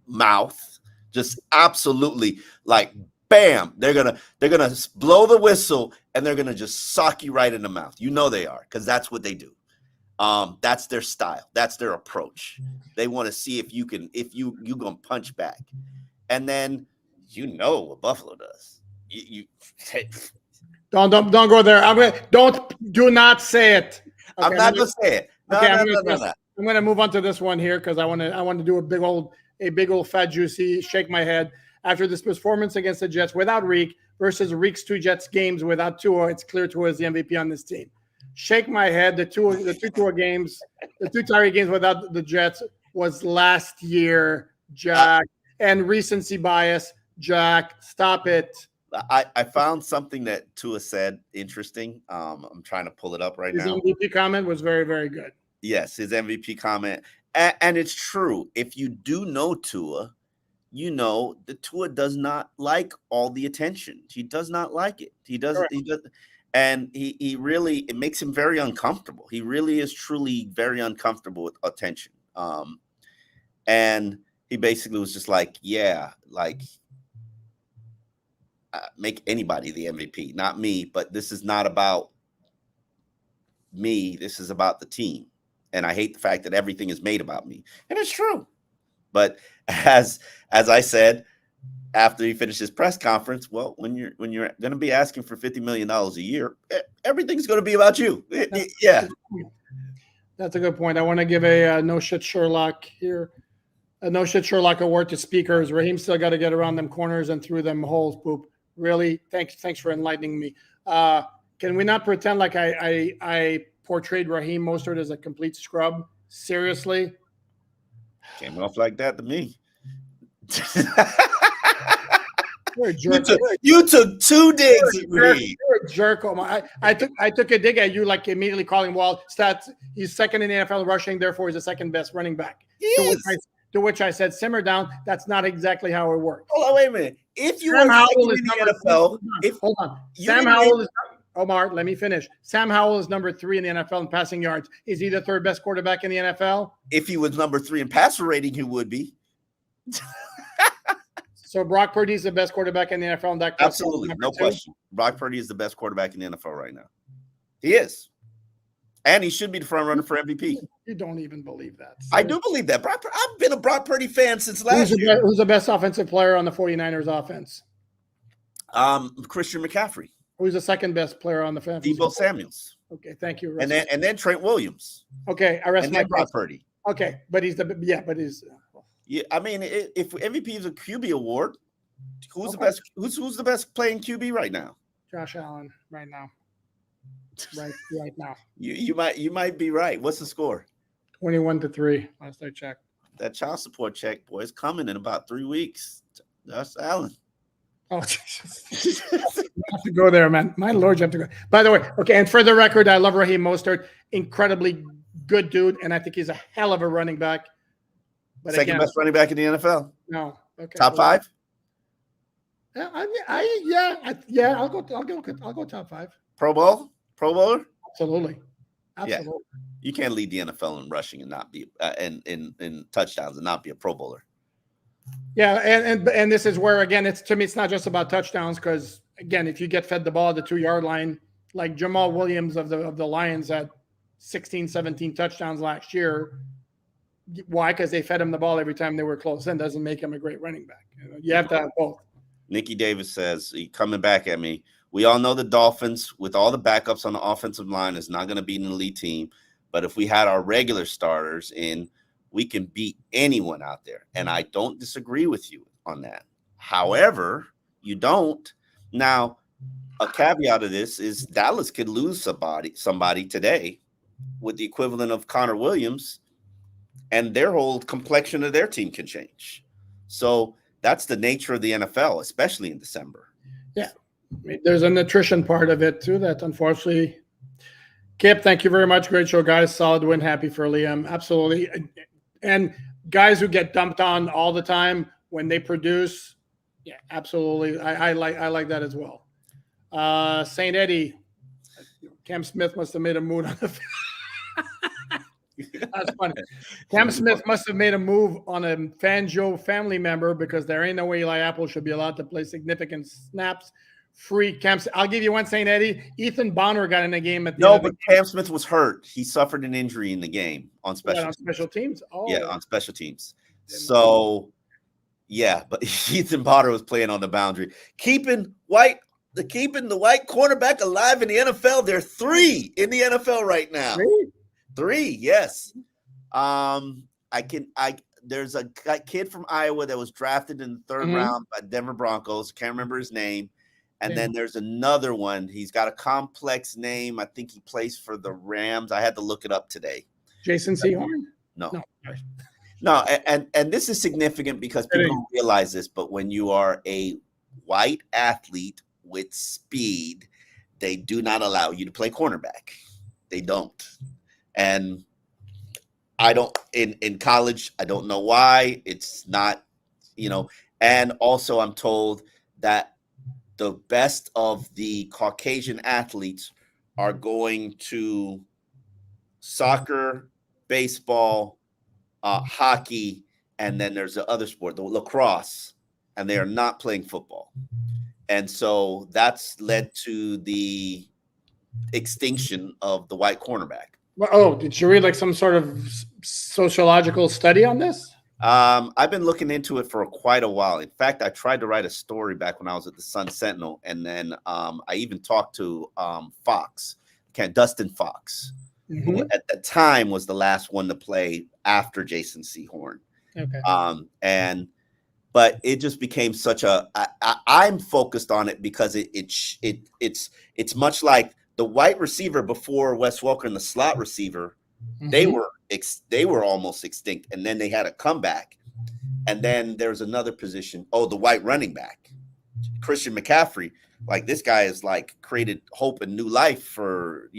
mouth, just absolutely like bam. They're gonna blow the whistle and they're gonna just sock you right in the mouth. They are, because that's what they do. That's their style. That's their approach. They want to see if you gonna punch back, and then what Buffalo does. Don't go there. Do not say it. Okay, I'm not gonna say it. No, okay, I'm gonna move on to this one here because I want to do a big old fat juicy shake my head. After this performance against the Jets without Reek versus Reek's 2 Jets games without Tua, it's clear Tua is the MVP on this team. Shake my head. The two Tyree games without the Jets was last year, Jack, and recency bias. Jack, stop it. I found something that Tua said interesting. I'm trying to pull it up right now. His MVP comment was very, very good. Yes, his MVP comment. And it's true. If you do know Tua, that Tua does not like all the attention. He does not like it. He does. And he really, it makes him very uncomfortable. He really is truly very uncomfortable with attention. And he basically was just like, yeah, like make anybody the MVP, not me. But this is not about me. This is about the team. And I hate the fact that everything is made about me. And it's true. But as I said, after he finished his press conference, well, when you're going to be asking for $50 million a year, everything's going to be about you. Yeah. That's a good point. I want to give a no shit Sherlock here. A no shit Sherlock award to speakers. Raheem still got to get around them corners and through them holes, poop. Really? Thanks for enlightening me. Can we not pretend like I portrayed Raheem Mostert as a complete scrub? Seriously? Came off like that to me. You're a jerk. You took 2 digs at me. You're a jerk. I took a dig at you, like immediately calling Wall stats. He's second in the NFL rushing, therefore he's the second best running back. To which I said, simmer down. That's not exactly how it works. Hold on, wait a minute. If you were second in the NFL, hold on. Sam Howell is Omar. Let me finish. Sam Howell is number 3 in the NFL in passing yards. Is he the 3rd best quarterback in the NFL? If he was number 3 in passer rating, he would be. So Brock Purdy is the best quarterback in the NFL. And absolutely, no question. Brock Purdy is the best quarterback in the NFL right now. He is, and he should be the front runner for MVP. You don't even believe that. I do believe that. I've been a Brock Purdy fan since last year. Who's the best offensive player on the 49ers offense? Christian McCaffrey. Who's the second best player on the offense? Debo Samuels. Okay, thank you. And then Trent Williams. Okay, I rest my case. Brock Purdy. Okay, but he's Yeah, I mean, if MVP is a QB award, who's the best? Who's the best playing QB right now? Josh Allen, right now. Right now. You might be right. What's the score? 21-3. Last I checked. That child support check, boy, is coming in about 3 weeks. Josh Allen. Oh, Jesus. You have to go there, man. My Lord, you have to go. By the way, okay, and for the record, I love Raheem Mostert. Incredibly good dude, and I think he's a hell of a running back. But second best running back in the NFL. No. Okay. Top 5? I'll go top 5. Pro Bowler? Absolutely. Yeah. You can't lead the NFL in rushing and not be in touchdowns and not be a Pro Bowler. Yeah, and this is where again to me it's not just about touchdowns, because again, if you get fed the ball at the 2-yard line, like Jamal Williams of the Lions had 16, 17 touchdowns last year. Why? Because they fed him the ball every time they were close in. Doesn't make him a great running back. You have to have both. Nikki Davis says, coming back at me, we all know the Dolphins, with all the backups on the offensive line, is not going to be an elite team. But if we had our regular starters in, we can beat anyone out there. And I don't disagree with you on that. However, you don't. Now, a caveat of this is Dallas could lose somebody today with the equivalent of Connor Williams, and their whole complexion of their team can change. So that's the nature of the NFL, especially in December. Yeah. There's a nutrition part of it too that unfortunately. Kip, thank you very much. Great show, guys. Solid win. Happy for Liam. Absolutely. And guys who get dumped on all the time when they produce, yeah, absolutely. I like that as well. St. Eddie, Cam Smith must have made a move on the That's funny. Cam Smith must have made a move on a Fangio family member, because there ain't no way Eli Apple should be allowed to play significant snaps. Free Cam. I'll give you one, St. Eddie. Ethan Bonner got in the game at the No, but Cam Smith was hurt. He suffered an injury in the game on special teams. Oh. Yeah, on special teams. So, yeah, but Ethan Bonner was playing on the boundary. Keeping the white cornerback alive in the NFL. There are 3 in the NFL right now. 3, yes. There's a kid from Iowa that was drafted in the 3rd round by Denver Broncos. Can't remember his name. And then there's another one. He's got a complex name. I think he plays for the Rams. I had to look it up today. Jason Sehorn? No. And this is significant because people don't realize this, but when you are a white athlete with speed, they do not allow you to play cornerback. They don't. And I don't in college, I don't know why. It's not, and also I'm told that the best of the Caucasian athletes are going to soccer, baseball, hockey, and then there's the other sport, the lacrosse, and they are not playing football. And so that's led to the extinction of the white cornerback. Oh, did you read like some sort of sociological study on this? I've been looking into it for quite a while. In fact, I tried to write a story back when I was at the Sun Sentinel, and then I even talked to Fox, Dustin Fox, who at the time was the last one to play after Jason Sehorn. Okay. But it just became such a. I'm focused on it because it's much like the white receiver before Wes Welker and the slot receiver. They were almost extinct, and then they had a comeback. And then there's another position. Oh, the white running back, Christian McCaffrey. Like, this guy has like created hope and new life for,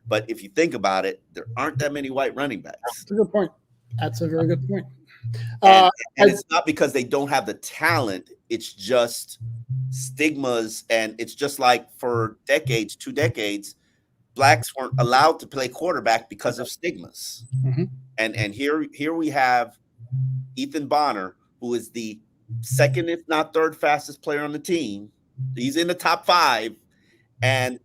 But if you think about it, there aren't that many white running backs. That's a good point. That's a very good point. And it's not because they don't have the talent. It's just stigmas, and it's just like for decades, 2 decades, blacks weren't allowed to play quarterback because of stigmas. And here we have Ethan Bonner, who is the second, if not third fastest player on the team. He's in the top 5. And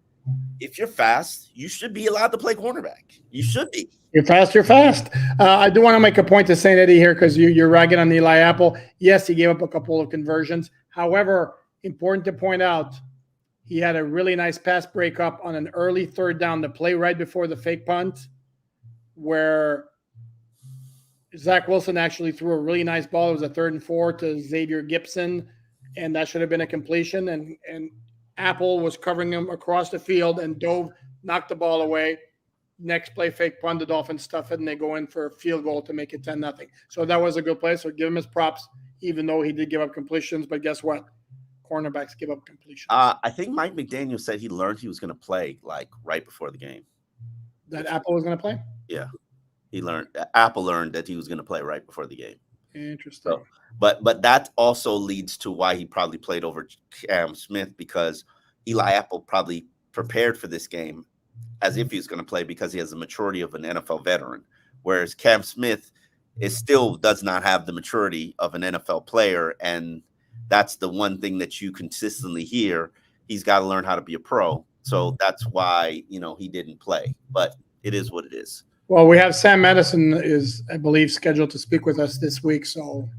if you're fast, you should be allowed to play cornerback. You should be. You're fast, you're fast. I do want to make a point to St. Eddie here, because you're ragging on Eli Apple. Yes, he gave up a couple of conversions. However, important to point out, he had a really nice pass breakup on an early third down, the play right before the fake punt, where Zach Wilson actually threw a really nice ball. It was a 3rd and 4 to Xavier Gipson, and that should have been a completion. And Apple was covering him across the field and dove, knocked the ball away. Next play, fake punt, the Dolphins stuff it, and they go in for a field goal to make it 10-0. So that was a good play. So give him his props, even though he did give up completions. But guess what? Cornerbacks give up completions. I think Mike McDaniel said he learned he was going to play like right before the game. That Apple was going to play? Yeah. Apple learned that he was going to play right before the game. Interesting. So, but that also leads to why he probably played over Cam Smith, because Eli Apple probably prepared for this game as if he's going to play, because he has the maturity of an NFL veteran, whereas Cam Smith still does not have the maturity of an NFL player. And that's the one thing that you consistently hear. He's got to learn how to be a pro. So that's why, he didn't play, but it is what it is. Well, we have Sam Madison is, I believe, scheduled to speak with us this week. So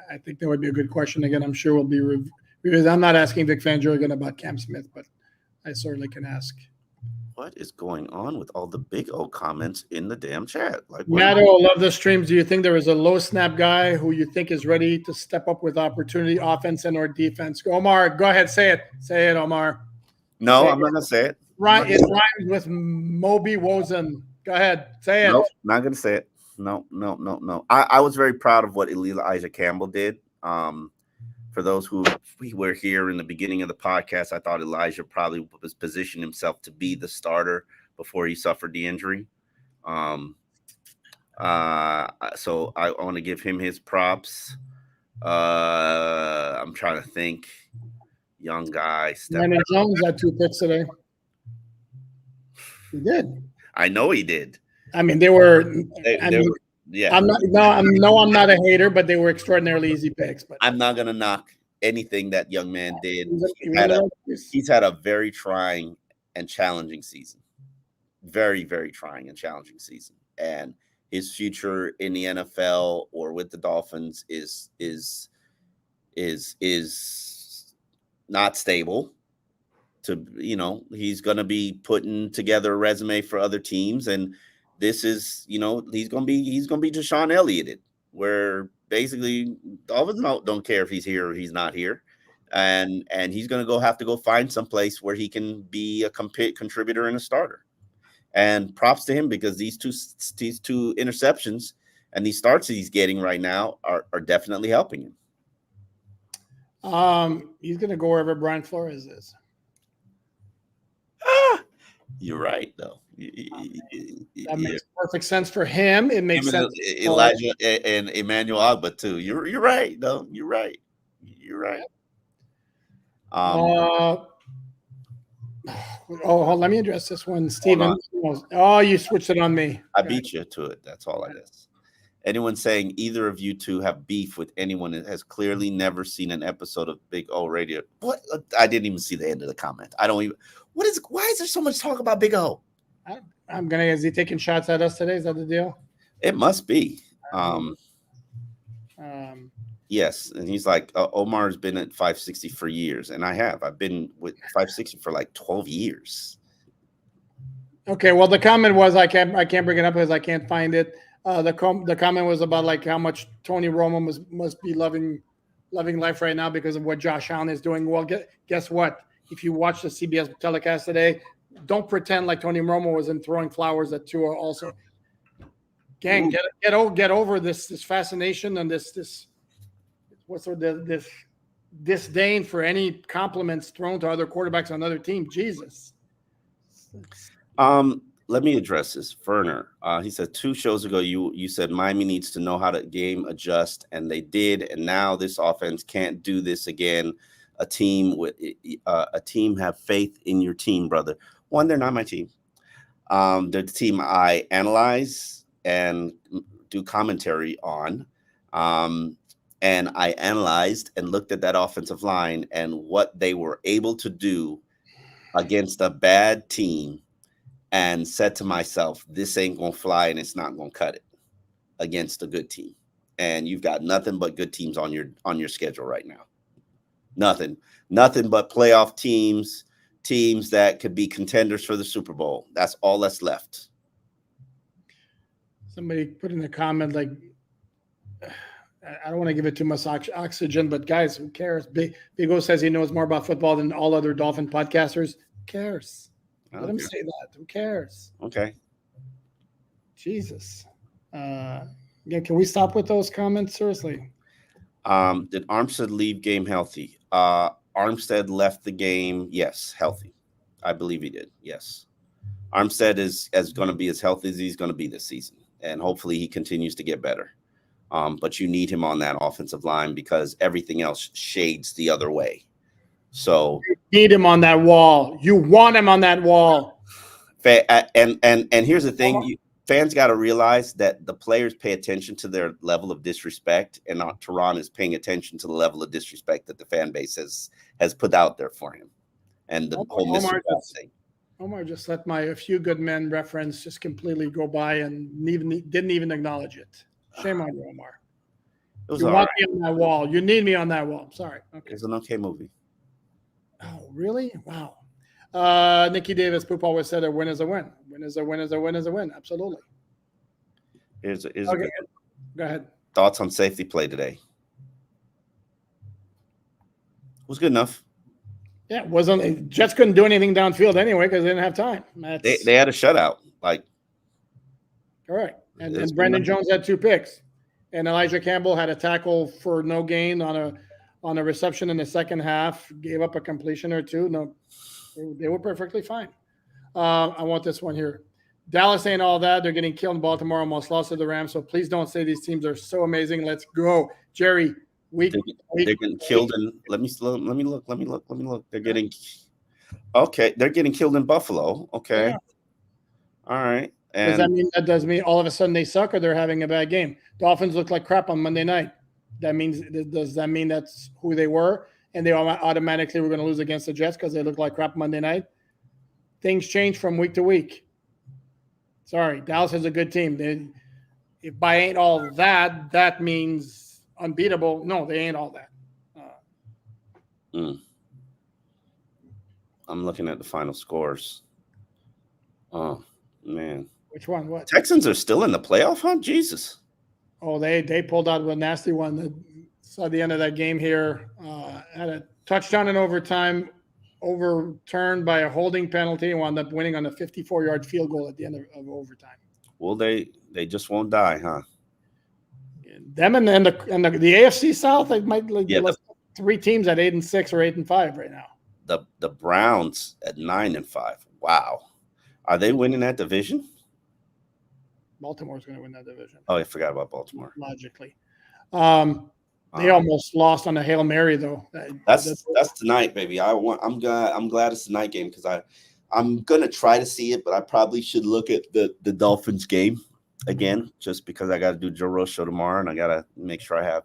I think that would be a good question. Again, I'm sure we'll be reviewed. I'm not asking Vic Fangio again about Cam Smith, but I certainly can ask. What is going on with all the big old comments in the damn chat? Like, Matto, love the streams. Do you think there is a low snap guy who you think is ready to step up with opportunity, offense and or defense? Omar, go ahead. Say it. Say it, Omar. No, I'm not going to say it. Right. It rhymes with Moby Wozen. Go ahead. Say it. Nope, not going to say it. No. I was very proud of what Elijah Campbell did. For those who were here in the beginning of the podcast, I thought Elijah probably was positioning himself to be the starter before he suffered the injury. So I want to give him his props. I'm trying to think. Young guy. Brandon Jones had 2 picks today. He did. I know he did. I mean, they were. Yeah. I'm not a hater, but they were extraordinarily easy picks. But I'm not gonna knock anything that young man did. He's had a very trying and challenging season. Very, very trying and challenging season. And his future in the NFL or with the Dolphins is not stable. He's gonna be putting together a resume for other teams, and this is, he's gonna be Deshaun Ellioted, where basically Dolphins don't care if he's here or he's not here, and he's gonna have to go find some place where he can be a contributor and a starter. And props to him, because these two interceptions and these starts that he's getting right now are definitely helping him. He's gonna go wherever Brian Flores is. You're right, though. That makes perfect sense for him. It makes sense. Elijah and Emmanuel Agba too. You're right, though. You're right. Let me address this one, Steven. Oh, you switched it on me. I beat you to it. That's all it is. Anyone saying either of you two have beef with anyone that has clearly never seen an episode of Big O Radio. What? I didn't even see the end of the comment. I don't even. Why is there so much talk about Big O? I'm gonna. Is he taking shots at us today? Is that the deal? It must be. Yes, and he's like, Omar's been at 560 for years, and I have. I've been with 560 for like 12 years. Okay, well, the comment was I can't bring it up because I can't find it. The comment was about like how much Tony Romo must be loving life right now because of what Josh Allen is doing. Well, guess what? If you watch the CBS telecast today, don't pretend like Tony Romo wasn't throwing flowers at Tua also. Gang, get over this fascination and this disdain for any compliments thrown to other quarterbacks on other teams. Jesus. Let me address this. Ferner, he said 2 shows ago you said Miami needs to know how to game adjust, and they did, and now this offense can't do this again. A team have faith in your team, brother. One, they're not my team. They're the team I analyze and do commentary on. And I analyzed and looked at that offensive line and what they were able to do against a bad team, and said to myself, this ain't going to fly and it's not going to cut it against a good team. And you've got nothing but good teams on your schedule right now. Nothing but playoff teams that could be contenders for the Super Bowl. That's all that's left. Somebody put in a comment like, I don't want to give it too much oxygen, but guys, who cares? Big O says he knows more about football than all other Dolphin podcasters. Who cares? Let him say that. Who cares? Okay. Jesus. Can we stop with those comments? Seriously. Did Armstead leave game healthy? Armstead left the game, yes, healthy. I believe he did, yes. Armstead is going to be as healthy as he's going to be this season, and hopefully he continues to get better. But you need him on that offensive line because everything else shades the other way. So you need him on that wall. You want him on that wall. And here's the thing: fans got to realize that the players pay attention to their level of disrespect, and Tehran is paying attention to the level of disrespect that the fan base has put out there for him. And the whole thing. Omar just let my A Few Good Men reference just completely go by and didn't even acknowledge it. Shame on you, Omar. You want me on that wall. You need me on that wall. Sorry. Okay. It's an okay movie. Oh, really? Wow. Nikki Davis, Poop always said a win is a win. Win is a win is a win is a win. Absolutely. Here's okay. Go ahead. Thoughts on safety play today? It was good enough. Yeah, it wasn't. Jets couldn't do anything downfield anyway because they didn't have time. They had a shutout. Correct. And Brendan Jones had 2 picks, and Elijah Campbell had a tackle for no gain on a reception in the second half. Gave up a completion or 2. No, they were perfectly fine. I want this one here. Dallas ain't all that. They're getting killed in Baltimore. Almost lost to the Rams. So please don't say these teams are so amazing. Let's go, Jerry. They're getting killed in. Let me look. They're getting They're getting killed in Buffalo. Okay. Yeah. All right. And does that mean all of a sudden they suck or they're having a bad game? Dolphins look like crap on Monday night. Does that mean that's who they were and they automatically were going to lose against the Jets because they look like crap Monday night? Things change from week to week. Sorry, Dallas is a good team. If by ain't all that means unbeatable. No, they ain't all that. I'm looking at the final scores. Oh man, which one? What? Texans are still in the playoff hunt. Jesus. Oh, they pulled out a nasty one. Saw the end of that game here. Had a touchdown in overtime, overturned by a holding penalty, and wound up winning on a 54-yard field goal at the end of overtime. Well, they just won't die, huh? Them and the AFC South, they might list 3 teams at 8-6 or 8-5 right now. The Browns at 9-5. Wow, are they winning that division? Baltimore's going to win that division. Oh, I forgot about Baltimore. Logically. Oh They almost lost on a Hail Mary, though. That's tonight, baby. I'm glad it's the night game because I'm gonna try to see it, but I probably should look at the Dolphins game again just because I got to do Joe Rogan show tomorrow and I got to make sure I have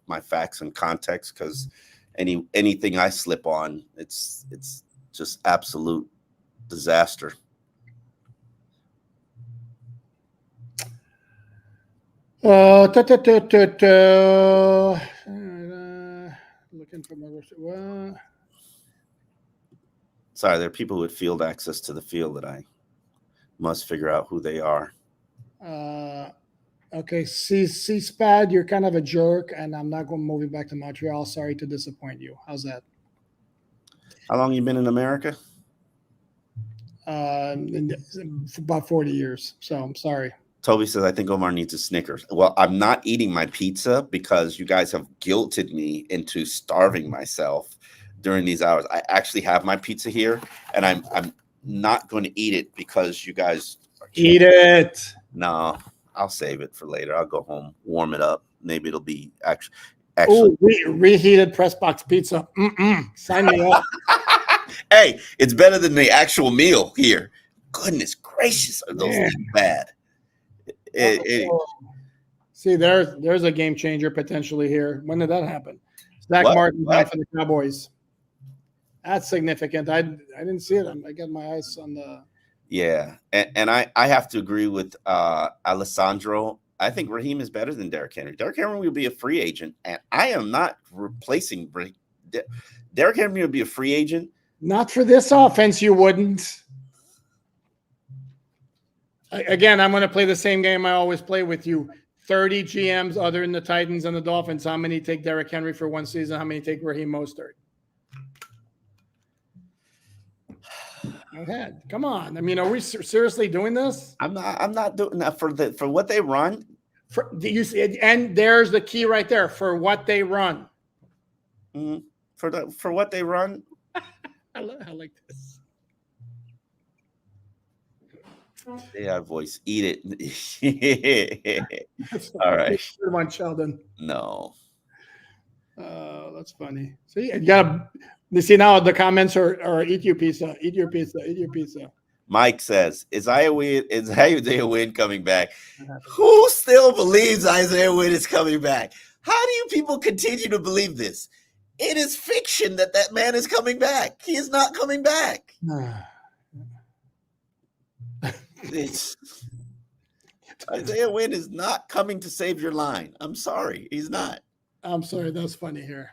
my facts and context because anything I slip on, it's just absolute disaster. Looking for my. Sorry, there are people with field access to the field that I must figure out who they are. Okay, C-Spad, you're kind of a jerk, and I'm not going moving back to Montreal. Sorry to disappoint you. How's that? How long you been in America? About 40 years. So I'm sorry. Toby says, I think Omar needs a Snickers. Well, I'm not eating my pizza because you guys have guilted me into starving myself during these hours. I actually have my pizza here, and I'm not going to eat it because you guys eat it. No, I'll save it for later. I'll go home, warm it up. Maybe it'll be actually. Ooh, reheated press box pizza. Sign me up. Hey, it's better than the actual meal here. Goodness gracious, are those things bad? See, there's a game changer potentially here. When did that happen? Zach Martin down for the Cowboys. That's significant. I didn't see it. I got my eyes on the. Yeah, and I have to agree with Alessandro. I think Raheem is better than Derrick Henry. Derrick Henry will be a free agent, and I am not replacing Derrick Henry will be a free agent. Not for this offense, you wouldn't. Again, I'm going to play the same game I always play with you. 30 GMs other than the Titans and the Dolphins. How many take Derrick Henry for one season? How many take Raheem Mostert? Go ahead. Come on. I mean, are we seriously doing this? I'm not doing that for what they run. And there's the key right there for what they run. Mm-hmm. For what they run. I like this. Yeah, voice. Eat it. All right. Good one, Sheldon. No. That's funny. See, you see now the comments are eat your pizza, eat your pizza, eat your pizza. Mike says, is Isaiah Wynn coming back? Who still believes Isaiah Wynn is coming back? How do you people continue to believe this? It is fiction that man is coming back. He is not coming back. Isaiah Wynn is not coming to save your line. I'm sorry. He's not. I'm sorry. That's funny here.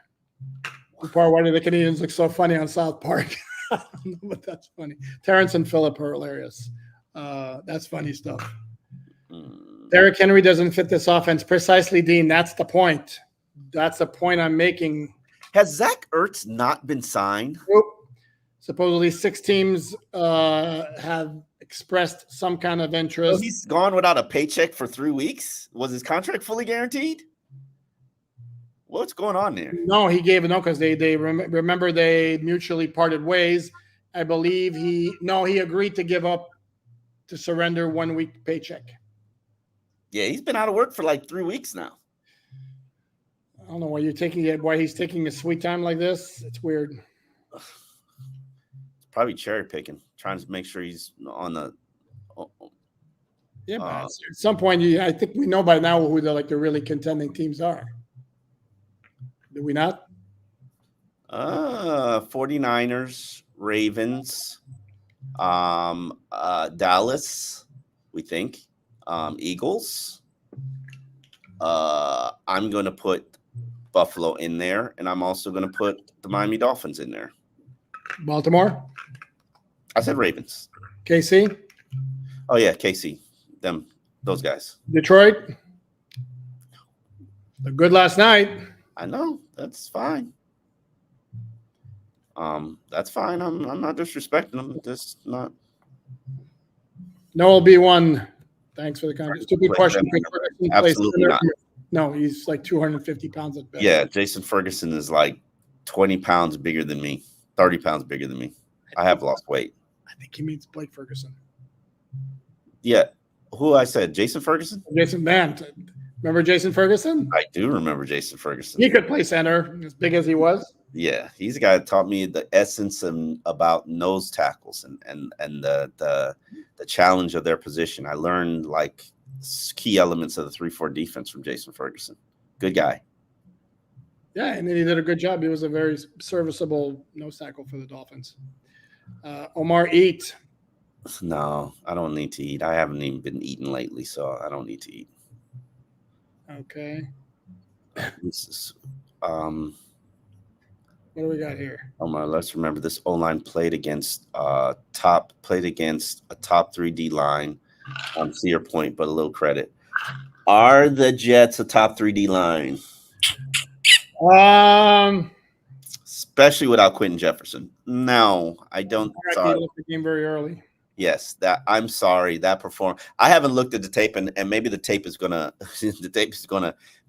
The part why do the Canadians look so funny on South Park? I don't know, but that's funny. Terrence and Phillip are hilarious. That's funny stuff. Derrick Henry doesn't fit this offense. Precisely, Dean. That's the point. That's the point I'm making. Has Zach Ertz not been signed? Nope. Supposedly 6 teams have expressed some kind of interest. So he's gone without a paycheck for 3 weeks? Was his contract fully guaranteed? What's going on there? No, he gave it no because they remember they mutually parted ways. I believe he agreed to give up to surrender 1 week paycheck. Yeah, he's been out of work for like 3 weeks now. I don't know why he's taking a sweet time like this. It's weird. It's probably cherry picking, trying to make sure he's on the. Yeah, but at some point, I think we know by now who the really contending teams are. Do we not? 49ers, Ravens, Dallas, we think, Eagles. I'm going to put Buffalo in there, and I'm also going to put the Miami Dolphins in there. Baltimore? I said Ravens. KC? Oh, yeah, KC. Those guys. Detroit? They're good last night. I know. That's fine. That's fine. I'm not disrespecting them. Just not. No LB1. Thanks for the comment. Stupid question. Absolutely not. No, he's like 250 pounds at best. Yeah, Jason Ferguson is like 20 pounds bigger than me, 30 pounds bigger than me. I have lost weight. I think he means Blake Ferguson. Yeah. Who I said? Jason Ferguson? Jason, man. Remember Jason Ferguson? I do remember Jason Ferguson. He could play center, as big as he was. Yeah, he's a guy that taught me the essence about nose tackles and the challenge of their position. I learned like key elements of the 3-4 defense from Jason Ferguson. Good guy. Yeah, and he did a good job. He was a very serviceable nose tackle for the Dolphins. Omar Eat. No, I don't need to eat. I haven't even been eating lately, so I don't need to eat. Okay. This is, what do we got here? Omar, let's remember this O-line played against a top 3D line. See your point, but a little credit. Are the Jets a top 3D line? Especially without Quentin Jefferson. No, I don't. Sorry. He left the game very early. Yes, I'm sorry. That performance. I haven't looked at the tape, and maybe the tape is gonna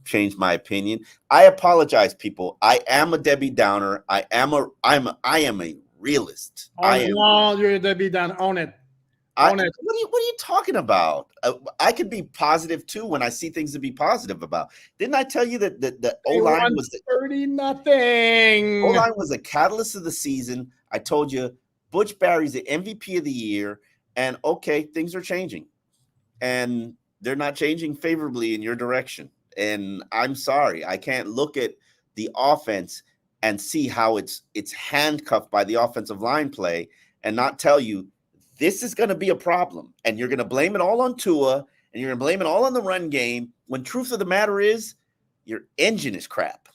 change my opinion. I apologize, people. I am a Debbie Downer. I am a realist. You're a Debbie Downer. Own it. What are you talking about? I could be positive too when I see things to be positive about. Didn't I tell you that the O-line was 30-0? O-line was a catalyst of the season. I told you Butch Barry's the MVP of the year, and okay, things are changing, and they're not changing favorably in your direction. And I'm sorry, I can't look at the offense and see how it's handcuffed by the offensive line play and not tell you this is going to be a problem, and you're going to blame it all on Tua, and you're going to blame it all on the run game, when truth of the matter is your engine is crap.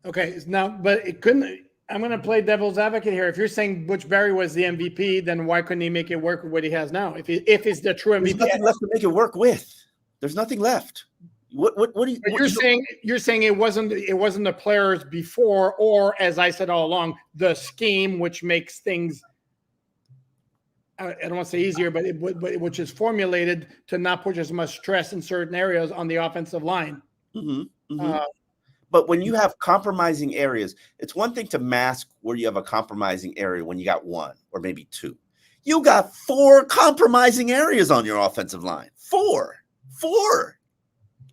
Okay, now, but it couldn't – I'm going to play devil's advocate here. If you're saying Butch Barry was the MVP, then why couldn't he make it work with what he has now? If it's the true MVP. There's nothing left to make it work with. There's nothing left. What do you? You're saying it wasn't the players before, or as I said all along, the scheme which makes things – I don't want to say easier, but which is formulated to not put as much stress in certain areas on the offensive line. Mm-hmm, mm-hmm. But when you have compromising areas, it's one thing to mask where you have a compromising area when you got one or maybe two. You got 4 compromising areas on your offensive line. 4.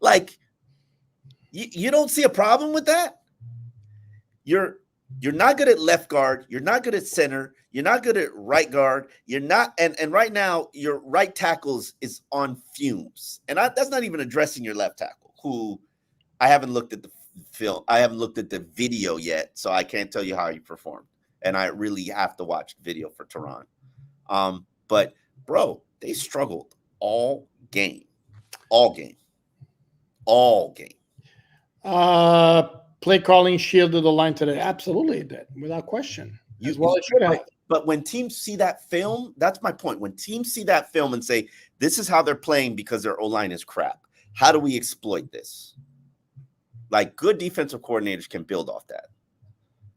Like, you don't see a problem with that? You're not good at left guard. You're not good at center. You're not good at right guard. You're not, and right now your right tackle is on fumes. And that's not even addressing your left tackle, who I haven't looked at the film. I haven't looked at the video yet, so I can't tell you how he performed. And I really have to watch the video for Tehran. But bro, they struggled all game. Play calling shielded the line today. Absolutely, it did, without question. As well, it should have. But when teams see that film, that's my point. When teams see that film and say, this is how they're playing because their O-line is crap, how do we exploit this? Like, good defensive coordinators can build off that.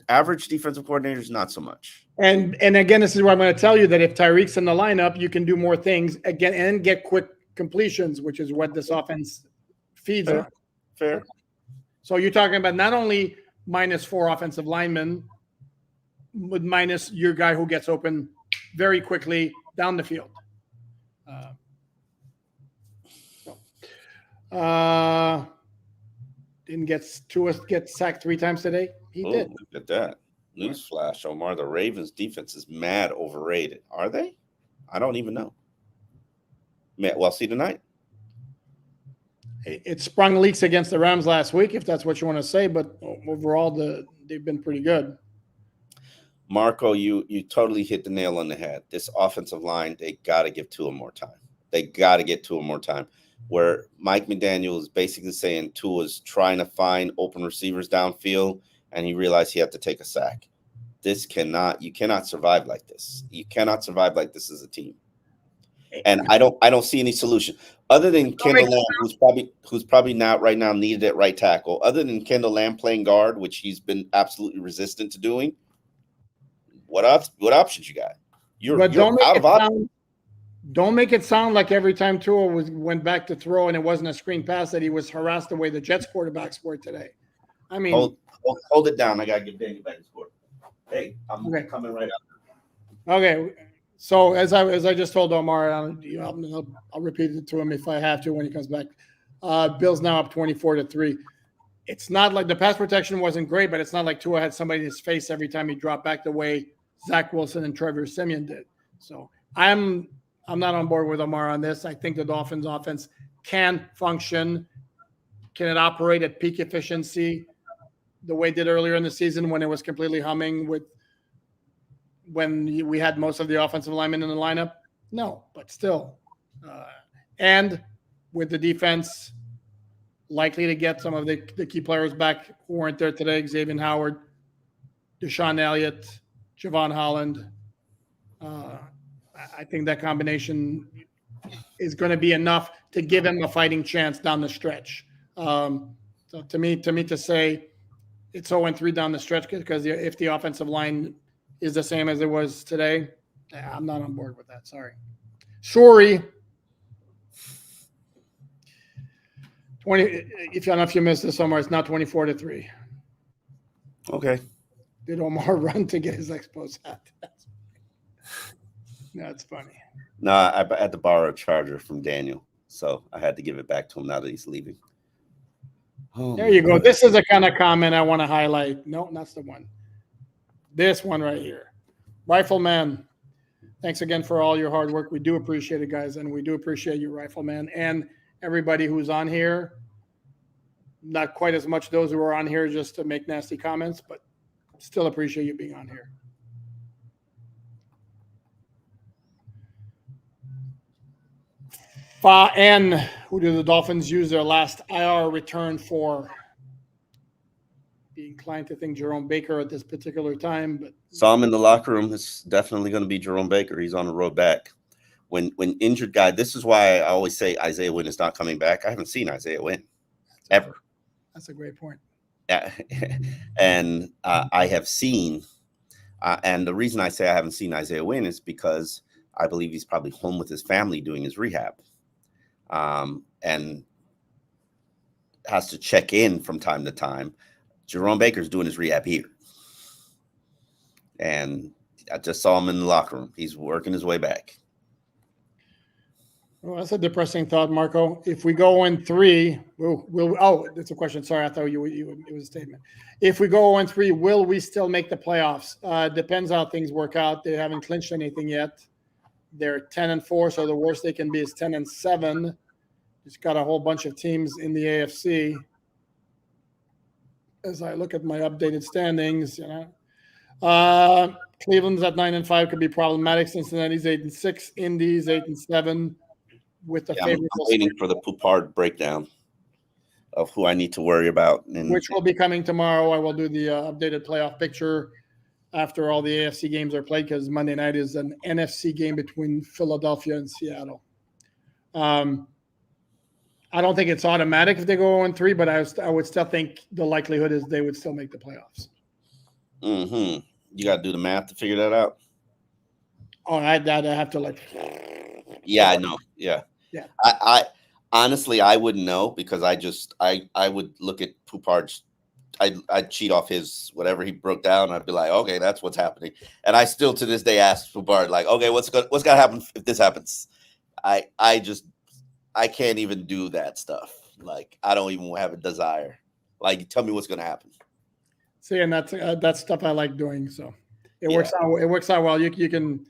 Average defensive coordinators, not so much. And again, this is where I'm going to tell you that if Tyreek's in the lineup, you can do more things again and get quick completions, which is what this offense feeds on. Fair. So you're talking about not only -4 offensive linemen, but minus your guy who gets open very quickly down the field. Didn't get sacked 3 times today. He did. Look at that. Newsflash, Omar. The Ravens defense is mad overrated. Are they? I don't even know. Well, see tonight. It sprung leaks against the Rams last week, if that's what you want to say, but overall they've been pretty good. Marco, you totally hit the nail on the head. This offensive line, they got to give Tua more time. They got to get Tua more time. Where Mike McDaniel is basically saying Tua's trying to find open receivers downfield, and he realized he had to take a sack. You cannot survive like this. You cannot survive like this as a team. And I don't see any solution other than Kendall Lamb, who's probably not right now needed at right tackle. Other than Kendall Lamb playing guard, which he's been absolutely resistant to doing. What options you got? You're out of options. Don't make it sound like every time Tua went back to throw and it wasn't a screen pass that he was harassed the way the Jets quarterbacks were today. I mean, hold it down. I gotta give Danny back his score. Hey, I'm coming right up. Okay, So as I just told Omar, I'll repeat it to him if I have to when he comes back. Bills now up 24-3. It's not like the pass protection wasn't great, but it's not like Tua had somebody in his face every time he dropped back the way Zach Wilson and Trevor Siemian did. So I'm not on board with Omar on this. I think the Dolphins offense can function. Can it operate at peak efficiency the way it did earlier in the season when it was completely humming when we had most of the offensive linemen in the lineup? No, but still. And with the defense likely to get some of the key players back who weren't there today, Xavier Howard, Deshaun Elliott, Javon Holland. I think that combination is going to be enough to give him a fighting chance down the stretch. So to me to say it's 0-3 down the stretch because if the offensive line is the same as it was today, I'm not on board with that. Sorry. 20. If I don't know if you missed this somewhere, it's not 24-3. Okay. Did Omar run to get his Expos hat? That's funny. No, I had to borrow a charger from Daniel, so I had to give it back to him now that he's leaving. Oh, there you go. This is the kind of comment I want to highlight. No, that's the one. This one right here. Rifleman, thanks again for all your hard work. We do appreciate it, guys, and we do appreciate you, Rifleman, and everybody who's on here. Not quite as much those who are on here just to make nasty comments, but still appreciate you being on here. And who do the Dolphins use their last IR return for? Be inclined to think Jerome Baker at this particular time, but saw him in the locker room. It's definitely going to be Jerome Baker. He's on the road back. When injured guy, this is why I always say Isaiah Wynn is not coming back. I haven't seen Isaiah Wynn ever. That's a great point. And I have seen, and the reason I say I haven't seen Isaiah Wynn is because I believe he's probably home with his family doing his rehab. And has to check in from time to time. Jerome Baker's doing his rehab here. And I just saw him in the locker room. He's working his way back. Well, that's a depressing thought, Marco. If we go 0-3, oh, that's a question. Sorry, I thought it was a statement. If we go 0-3, will we still make the playoffs? Depends how things work out. They haven't clinched anything yet. They're 10-4, so the worst they can be is 10-7. It's got a whole bunch of teams in the AFC. As I look at my updated standings, Cleveland's at 9-5 could be problematic. Cincinnati's 8-6, Indy's 8-7. With the I'm waiting for the Poupard breakdown of who I need to worry about, which will be coming tomorrow. I will do the updated playoff picture after all the AFC games are played because Monday night is an NFC game between Philadelphia and Seattle. I don't think it's automatic if they go 0-3, but I would still think the likelihood is they would still make the playoffs. Mm-hmm. You got to do the math to figure that out. Oh, I'd have to Yeah, I know. Yeah. I honestly I wouldn't know because I would look at Poupard's. I'd cheat off his whatever he broke down. I'd be like, okay, that's what's happening. And I still to this day ask Poupard, like, okay, what's gonna happen if this happens? I can't even do that stuff. Like, I don't even have a desire. Like, tell me what's gonna happen. See, and that's stuff I like doing. So it works out. It works out well. You can.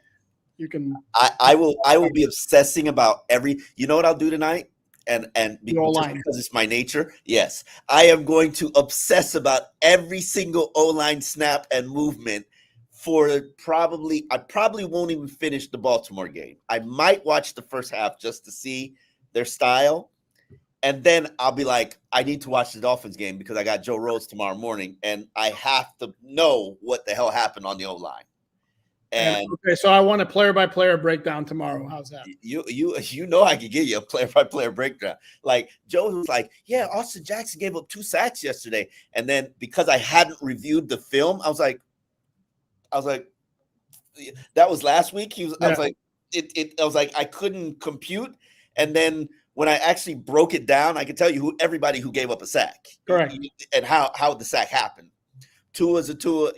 I will be obsessing about every. You know what I'll do tonight? And because it's my nature, yes, I am going to obsess about every single O-line snap and movement for I probably won't even finish the Baltimore game. I might watch the first half just to see their style. And then I'll be like, I need to watch the Dolphins game because I got Joe Rhodes tomorrow morning and I have to know what the hell happened on the O-line. And okay, so I want a player-by-player breakdown tomorrow. How's that? You know I could give you a player-by-player breakdown. Like Joe was like, yeah, Austin Jackson gave up 2 sacks yesterday, and then because I hadn't reviewed the film, I was like, that was last week. I was like, I couldn't compute, and then when I actually broke it down, I could tell you everybody who gave up a sack, correct, and how the sack happened. Tua's a Tua.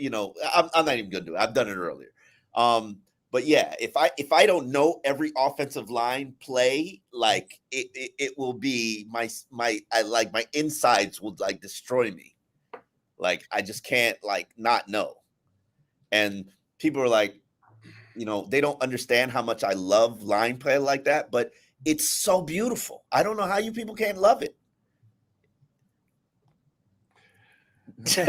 I'm not even gonna do it. I've done it earlier. But yeah, if I don't know every offensive line play, like it will be my insides would like destroy me. Like I just can't like not know. And people are like, they don't understand how much I love line play like that, but it's so beautiful. I don't know how you people can't love it. Okay.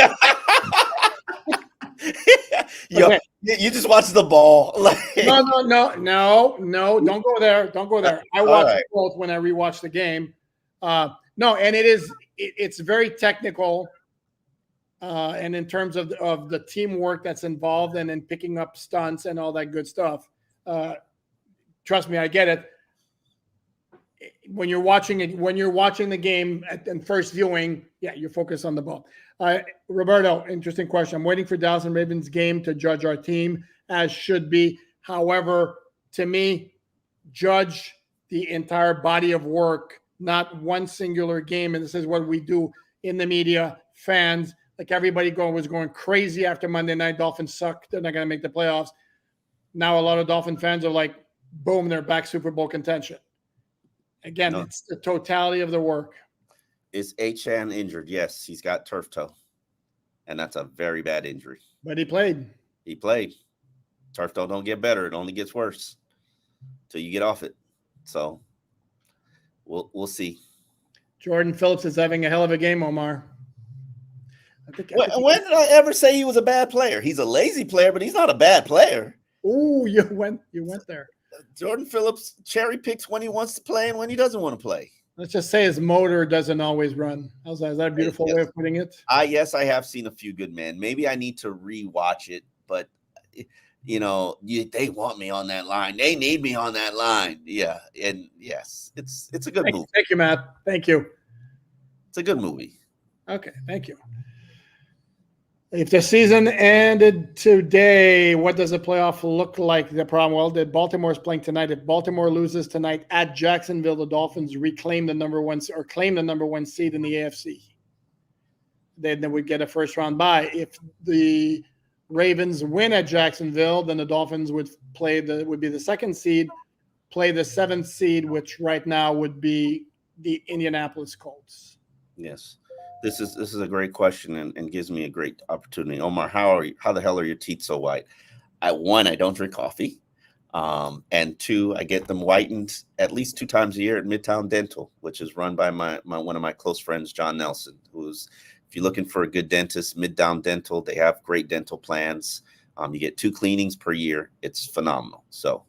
Okay. You just watch the ball. No. Don't go there. Don't go there. I watch both when I rewatch the game. No, and it's very technical. And in terms of the teamwork that's involved and in picking up stunts and all that good stuff. Trust me, I get it. When you're watching the game and first viewing, yeah, you're focused on the ball. Roberto, interesting question. I'm waiting for Dallas and Ravens game to judge our team, as should be. However, to me, judge the entire body of work, not one singular game. And this is what we do in the media, fans, like everybody was going crazy after Monday night. Dolphins suck. They're not going to make the playoffs. Now a lot of Dolphin fans are like, boom, they're back Super Bowl contention. Again, it's the totality of the work. Is Achane injured? Yes, he's got turf toe. And that's a very bad injury. But he played. Turf toe don't get better. It only gets worse till you get off it. So we'll see. Jordan Phillips is having a hell of a game, Omar. When did I ever say he was a bad player? He's a lazy player, but he's not a bad player. Ooh, you went there. Jordan Phillips cherry picks when he wants to play and when he doesn't want to play. Let's just say his motor doesnn't always run. How's that? Is that a beautiful way of putting it? Yes, I have seen a few good men. Maybe I need to rewatch it, but they want me on that line. They need me on that line. Yeah, and yes, it's a good movie. Thank you, Matt. Thank you. It's a good movie. Okay, thank you. If the season ended today, what does the playoff look like? The problem, well, Baltimore's playing tonight. If Baltimore loses tonight at Jacksonville, the Dolphins claim the number one seed in the AFC. Then they would get a first round bye. If the Ravens win at Jacksonville, then the Dolphins would be the second seed, play the seventh seed, which right now would be the Indianapolis Colts. Yes. This is a great question and gives me a great opportunity. Omar, how the hell are your teeth so white? One, I don't drink coffee. And two, I get them whitened at least 2 times a year at Midtown Dental, which is run by one of my close friends, John Nelson, who's, if you're looking for a good dentist, Midtown Dental, they have great dental plans. You get 2 cleanings per year. It's phenomenal. So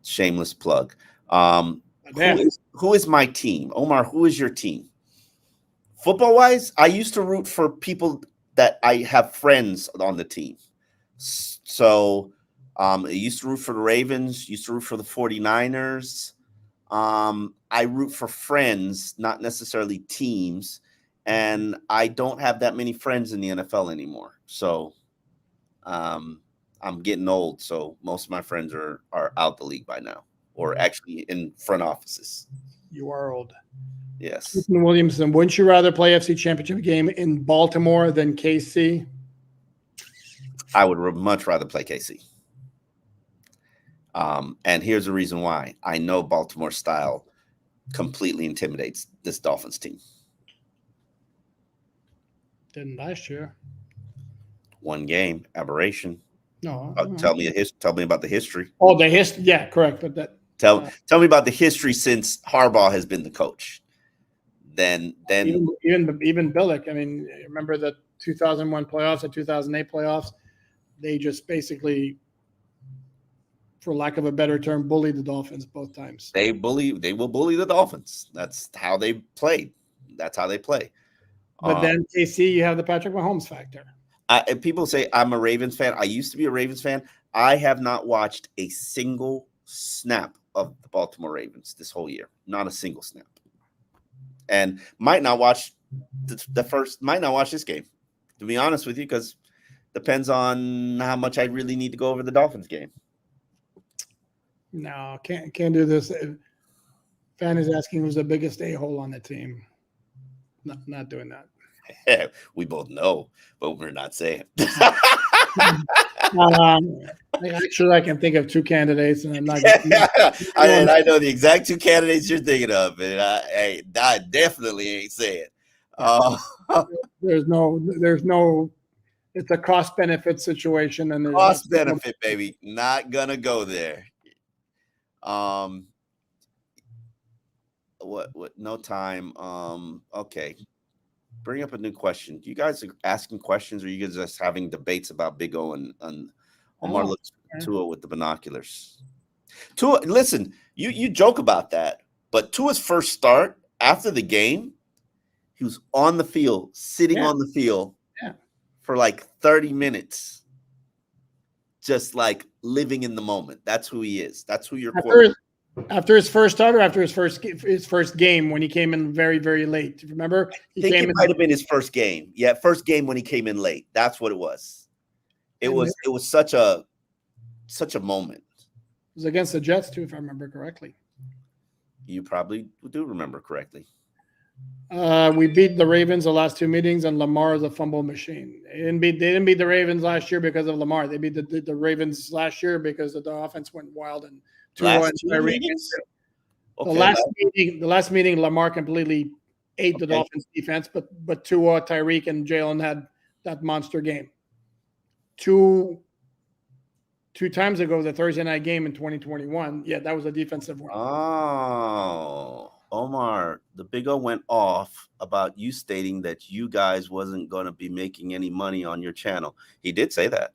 shameless plug. Who is my team? Omar, who is your team? Football wise, I used to root for people that I have friends on the team. So I used to root for the Ravens, used to root for the 49ers. I root for friends, not necessarily teams. And I don't have that many friends in the NFL anymore. So I'm getting old. So most of my friends are out the league by now, or actually in front offices. You are old. Yes. Ethan Williamson, wouldn't you rather play FC Championship game in Baltimore than KC? I would much rather play KC. And here's the reason why. I know Baltimore style completely intimidates this Dolphins team. Didn't last year. One game, aberration. No. Tell me about the history. Oh, the history. Yeah, correct. But that. Tell me about the history since Harbaugh has been the coach. Then even Billick. I mean, remember the 2001 playoffs, the 2008 playoffs. They just basically, for lack of a better term, bullied the Dolphins both times. They will bully the Dolphins. That's how they played. That's how they play. But then KC, you have the Patrick Mahomes factor. People say I'm a Ravens fan. I used to be a Ravens fan. I have not watched a single snap of the Baltimore Ravens this whole year. Not a single snap. And might not watch might not watch this game, to be honest with you, because depends on how much I really need to go over the Dolphins game. No, can't do this. Fan is asking who's the biggest a-hole on the team. Not doing that. We both know, but we're not saying. Actually, I can think of two candidates, and I'm not. I know the exact two candidates you're thinking of, and I definitely ain't saying. There's no. It's a cost benefit situation, and there's cost benefit, baby. Not gonna go there. What? No time. Okay. Bring up a new question. You guys are asking questions, or you guys just having debates about Big O and Omar looks Tua with the binoculars? Tua, listen, you joke about that, but Tua's first start after the game, he was on the field, sitting on the field for like 30 minutes, just like living in the moment. That's who he is. That's who you're quoting. After his first start, or after his first game when he came in very, very late. Remember, I think it might have been his first game. Yeah, first game when he came in late. That's what it was. It was such a moment. It was against the Jets too, if I remember correctly. You probably do remember correctly. We beat the Ravens the last two meetings, and Lamar is a fumble machine. They didn't beat the Ravens last year because of Lamar. They beat the Ravens last year because the offense went wild and last two meetings. Okay, the last meeting, Lamar completely ate the Dolphins defense, but Tua, Tyreek, and Jalen had that monster game. Two times ago, the Thursday night game in 2021, that was a defensive one. Oh, Omar, the Big O went off about you stating that you guys wasn't going to be making any money on your channel. He did say that.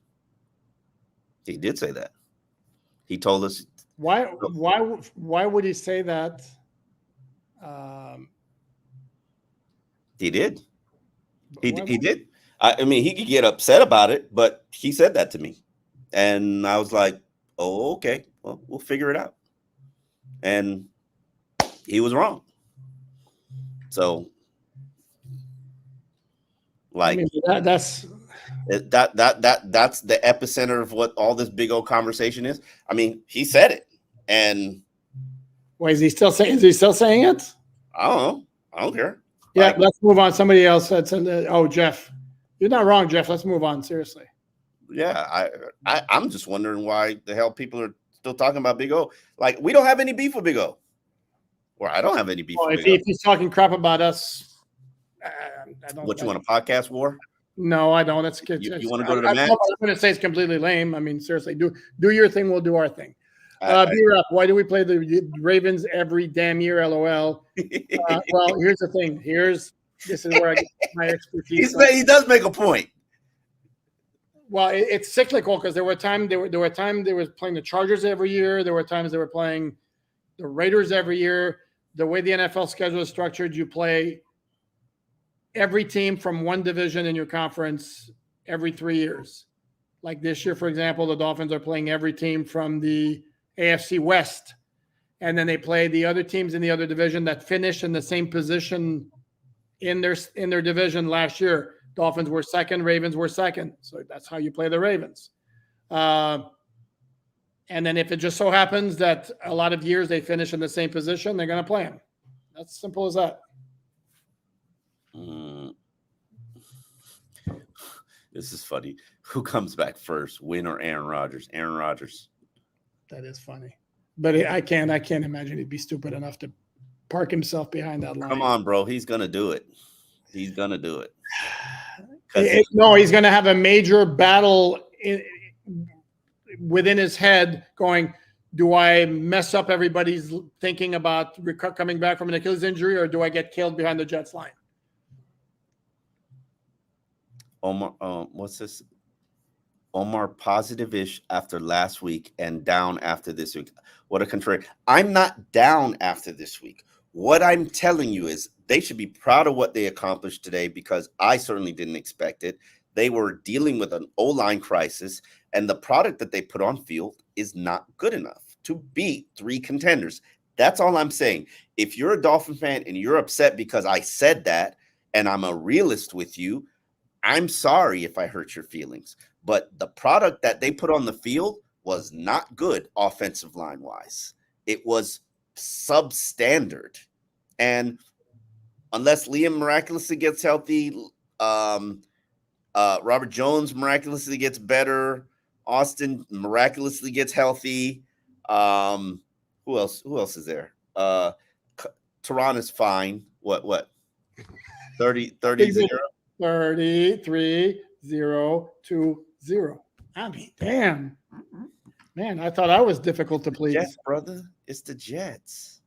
He told us. Why would he say that? He did. He did. I mean, he could get upset about it, but he said that to me. And I was like, oh, okay. Well, we'll figure it out. And he was wrong. So, like, that's the epicenter of what all this Big O conversation is. I mean, he said it, and why is he still saying? Is he still saying it? I don't know. I don't care. Yeah, let's move on. Somebody else said, "Oh, Jeff, you're not wrong, Jeff. Let's move on. Seriously." Yeah, I'm just wondering why the hell people are still talking about Big O. Like, we don't have any beef with Big O, or I don't have any beef. With if he's talking crap about us, I don't. What you want, a podcast war? No, I don't. That's you want to go to the match? I'm going to say it's completely lame. I mean, seriously, do your thing. We'll do our thing. B-Rap, why do we play the Ravens every damn year? LOL. Well, here's the thing. This is where I get my expertise. He does make a point. Well, it's cyclical because there were times they were playing the Chargers every year. There were times they were playing the Raiders every year. The way the NFL schedule is structured, you play every team from one division in your conference every 3 years. Like this year, for example, the Dolphins are playing every team from the AFC West, and then they play the other teams in the other division that finished in the same position in their division last year. Dolphins were second, Ravens were second. So that's how you play the Ravens. And then if it just so happens that a lot of years they finish in the same position, they're going to play them. That's simple as that. This is funny. Who comes back first, Wynn or Aaron Rodgers? Aaron Rodgers. That is funny. But I can't imagine he'd be stupid enough to park himself behind that line. Come on, bro. He's going to do it. He's going to do it. He's going to have a major battle within his head going, do I mess up everybody's thinking about coming back from an Achilles injury, or do I get killed behind the Jets line? Omar, what's this? Omar positive-ish after last week and down after this week. What a contrary. I'm not down after this week. What I'm telling you is they should be proud of what they accomplished today, because I certainly didn't expect it. They were dealing with an O-line crisis, and the product that they put on field is not good enough to beat 3 contenders. That's all I'm saying. If you're a Dolphin fan and you're upset because I said that, and I'm a realist with you, I'm sorry if I hurt your feelings. But the product that they put on the field was not good offensive line-wise. It was substandard. And unless Liam miraculously gets healthy, Robert Jones miraculously gets better. Austin miraculously gets healthy. Who else? Who else is there? Tehran is fine. What? 30 0. 33 0 2 0. I mean, damn. Man, I thought I was difficult to please. Jets, brother. It's the Jets.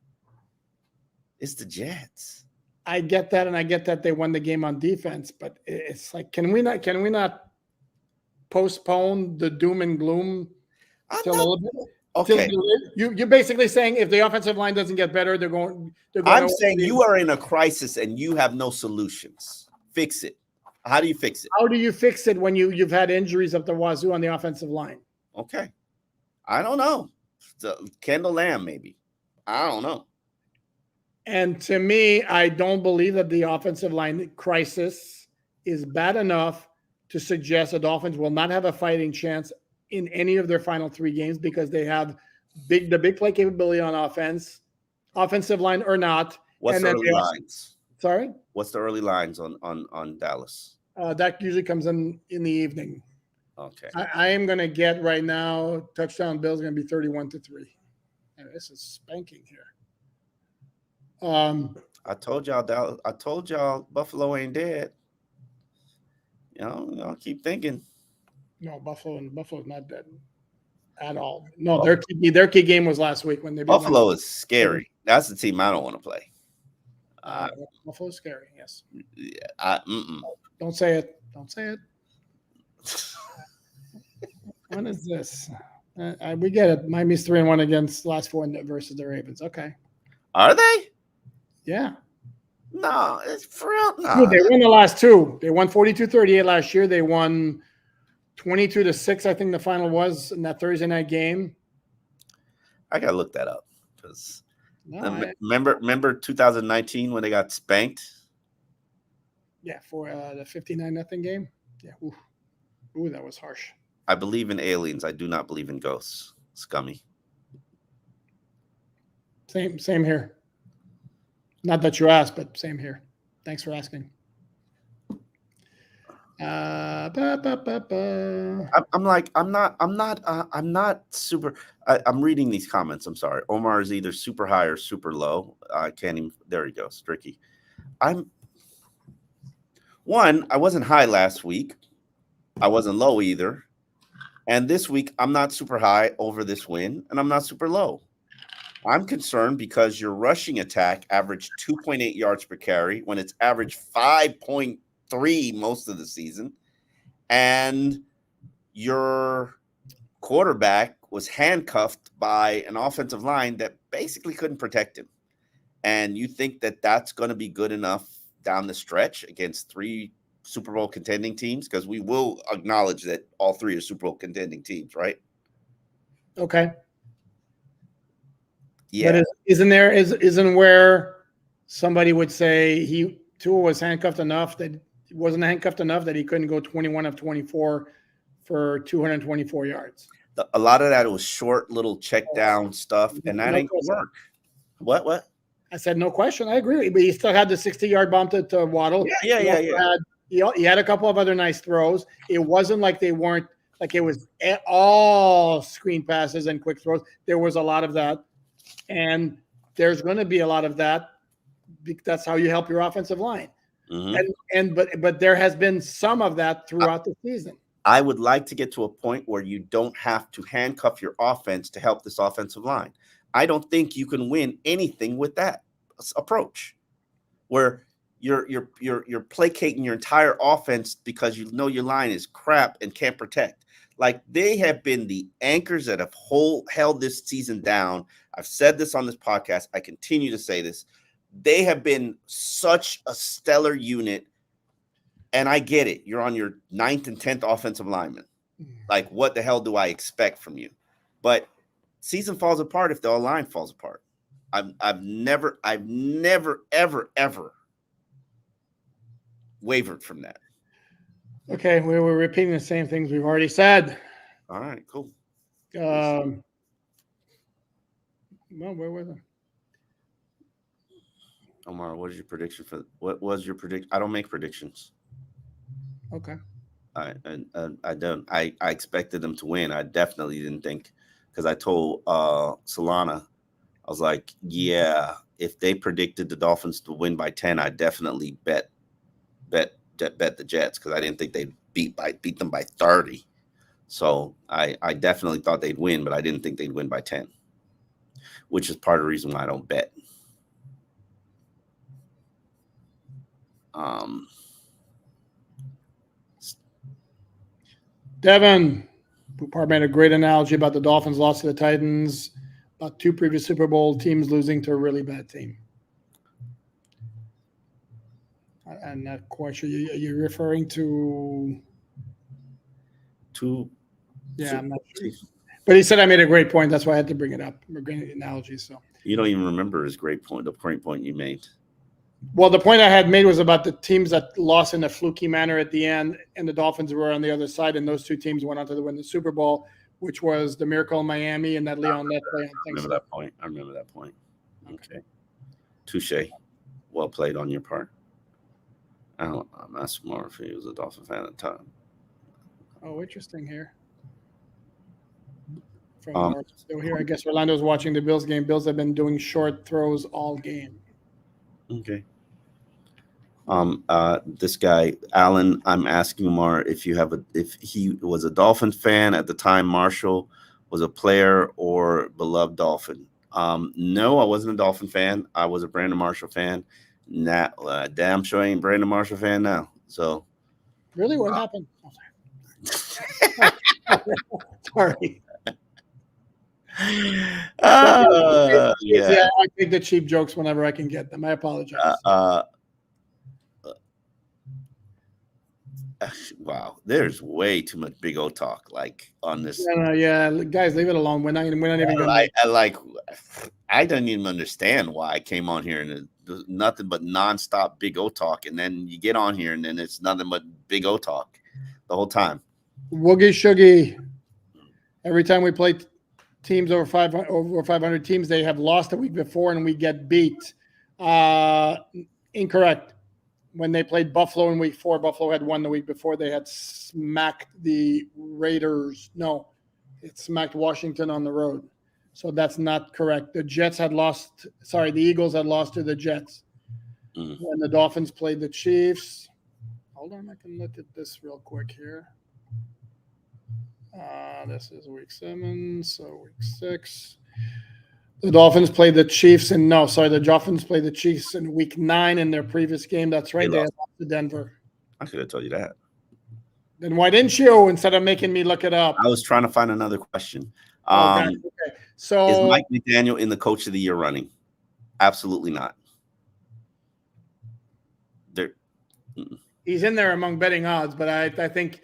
It's the Jets. I get that, and I get that they won the game on defense, but it's like, can we not postpone the doom and gloom till a little bit? Okay. You're basically saying if the offensive line doesn't get better, they're going. I'm saying you are in a crisis and you have no solutions. Fix it. How do you fix it? How do you fix it when you've had injuries up the wazoo on the offensive line? Okay. I don't know. Kendall Lamb, maybe. I don't know. And to me, I don't believe that the offensive line crisis is bad enough to suggest the Dolphins will not have a fighting chance in any of their final 3 games because they have the big play capability on offense, offensive line or not. What's the early lines? Sorry? What's the early lines on Dallas? That usually comes in the evening. Okay. I am going to get right now, touchdown Bill's going to be 31-3. This is spanking here. I told y'all Buffalo ain't dead. Y'all keep thinking. No, Buffalo's not dead at all. No, their key game was last week when they beat Buffalo is scary. That's the team I don't want to play. Buffalo's scary, yes. Yeah, Don't say it. Don't say it. What is this? We get it. Miami's 3-1 against the last 4 versus the Ravens. Okay. Are they? Yeah. No, it's for real. No. Dude, they won the last 2. They won 42-38 last year. They won 22-6, I think the final was in that Thursday night game. I gotta look that up because remember 2019 when they got spanked? Yeah, for the 59-0 game. Yeah. Ooh, that was harsh. I believe in aliens. I do not believe in ghosts. Scummy. Same here. Not that you asked, but same here. Thanks for asking. I'm not super. I'm reading these comments. I'm sorry. Omar is either super high or super low. I can't even. There he goes. Tricky. I wasn't high last week. I wasn't low either. And this week, I'm not super high over this win, and I'm not super low. I'm concerned because your rushing attack averaged 2.8 yards per carry when it's averaged 5.3 most of the season. And your quarterback was handcuffed by an offensive line that basically couldn't protect him. And you think that that's going to be good enough down the stretch against 3 Super Bowl contending teams? Because we will acknowledge that all 3 are Super Bowl contending teams, right? Okay. Yeah. But isn't where somebody would say Tua was handcuffed enough that he wasn't handcuffed enough that he couldn't go 21 of 24 for 224 yards? A lot of that was short little check down stuff, and that ain't gonna work. What? I said no question. I agree, but he still had the 60-yard bump to Waddle. Yeah. He had a couple of other nice throws. It wasn't like they weren't like it was all screen passes and quick throws. There was a lot of that, and there's going to be a lot of that. That's how you help your offensive line. Mm-hmm. But there has been some of that throughout the season. I would like to get to a point where you don't have to handcuff your offense to help this offensive line. I don't think you can win anything with that approach, where you're placating your entire offense because you know your line is crap and can't protect. Like, they have been the anchors that have held this season down. I've said this on this podcast. I continue to say this. They have been such a stellar unit. And I get it. You're on your 9th and 10th offensive lineman. Like, what the hell do I expect from you? But season falls apart if the line falls apart. I've never, ever wavered from that. Okay, we were repeating the same things we've already said. All right, cool. Well, where was I? Omar, what was your prediction? I don't make predictions. Okay. I don't. I expected them to win. I definitely didn't think, because I told Solana, I was like, yeah, if they predicted the Dolphins to win by 10, I definitely bet the Jets, because I didn't think they'd beat them by 30. So I definitely thought they'd win, but I didn't think they'd win by 10, which is part of the reason why I don't bet. Devin Poupart made a great analogy about the Dolphins' loss to the Titans, about 2 previous Super Bowl teams losing to a really bad team. I'm not quite sure. You're referring to yeah, I'm not sure. But he said I made a great point. That's why I had to bring it up. A great analogy. So you don't even remember his great point, the great point you made. Well, the point I had made was about the teams that lost in a fluky manner at the end, and the Dolphins were on the other side, and those 2 teams went on to win the Super Bowl, which was the Miracle in Miami and that Leon Lett play on Thanksgiving. I remember that point. Okay. Touche. Well played on your part. I'm asking more if he was a Dolphin fan at the time. Oh, interesting here. Still here. I guess Orlando's watching the Bills game. Bills have been doing short throws all game. Okay. This guy, Alan, I'm asking Mar if he was a Dolphin fan at the time Marshall was a player or beloved Dolphin. No, I wasn't a Dolphin fan. I was a Brandon Marshall fan. Damn sure I ain't Brandon Marshall fan now. So really, what happened? Sorry. Yeah, I take the cheap jokes whenever I can get them. I apologize. Wow, there's way too much big O talk like on this. Yeah, guys, leave it alone. We're not even gonna. I don't even understand why I came on here and there's nothing but nonstop big O talk, and then you get on here and then it's nothing but big O talk the whole time. Woogie shuggy. Every time we play teams over 500 teams, they have lost the week before and we get beat. Incorrect. When they played Buffalo in week 4, Buffalo had won the week before. They had smacked the Raiders. No, it smacked Washington on the road. So that's not correct. The Eagles had lost to the Jets. When the Dolphins played the Chiefs. Hold on, I can look at this real quick here. This is week 7, so week 6. The Dolphins played the Chiefs the Dolphins played the Chiefs in week 9 in their previous game. That's right. They lost to Denver. I could have told you that. Then why didn't you, instead of making me look it up? I was trying to find another question. Okay. So is Mike McDaniel in the Coach of the Year running? Absolutely not. He's in there among betting odds, but I think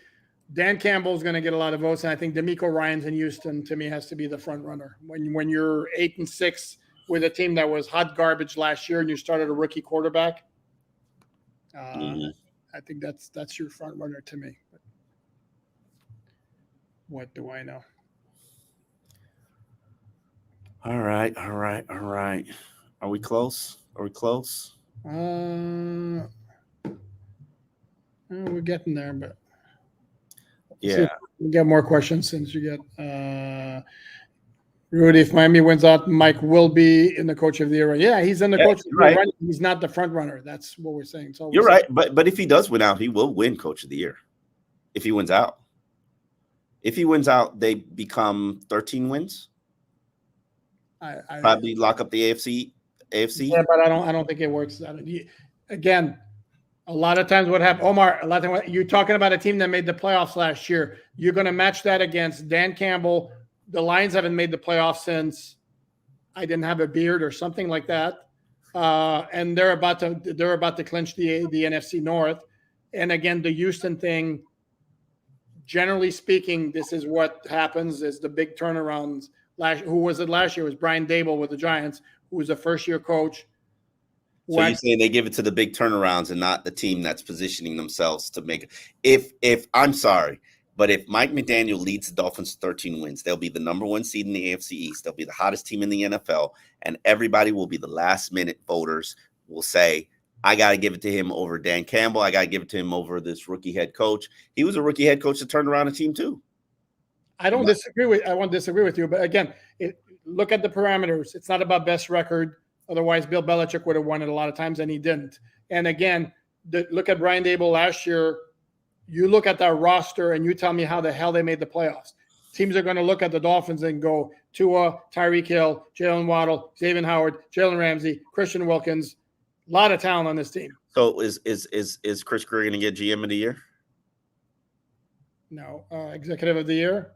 Dan Campbell's going to get a lot of votes, and I think DeMeco Ryans in Houston, to me, has to be the front runner. When you're 8-6 with a team that was hot garbage last year and you started a rookie quarterback, I think that's your front runner to me. But what do I know? All right. Are we close? We're getting there, but yeah, we get more questions since you get Rudy. If Miami wins out, Mike will be in the Coach of the Year. Yeah, he's in the Coach of the Year. He's not the front runner. That's what we're saying. So you're right, but if he does win out, he will win Coach of the Year. If he wins out, they become 13 wins. I probably lock up the AFC. Yeah, but I don't think it works. Again, a lot of times what happened, Omar, you're talking about a team that made the playoffs last year. You're going to match that against Dan Campbell. The Lions haven't made the playoffs since I didn't have a beard or something like that. And they're about to clinch the NFC North. And again, the Houston thing, generally speaking, this is what happens is the big turnarounds. Who was it last year? It was Brian Dable with the Giants, who was a first-year coach. So you're saying they give it to the big turnarounds and not the team that's positioning themselves to make it. If I'm sorry, but if Mike McDaniel leads the Dolphins to 13 wins, they'll be the number 1 seed in the AFC East. They'll be the hottest team in the NFL, and everybody will be the last-minute voters will say, I got to give it to him over Dan Campbell. I got to give it to him over this rookie head coach. He was a rookie head coach that turned around a team too. I won't disagree with you, but again, look at the parameters. It's not about best record. Otherwise, Bill Belichick would have won it a lot of times, and he didn't. And again, look at Brian Daboll last year. You look at that roster, and you tell me how the hell they made the playoffs. Teams are going to look at the Dolphins and go, Tua, Tyreek Hill, Jalen Waddle, Xavier Howard, Jalen Ramsey, Christian Wilkins. A lot of talent on this team. So is Chris Greer going to get GM of the year? No. Executive of the year?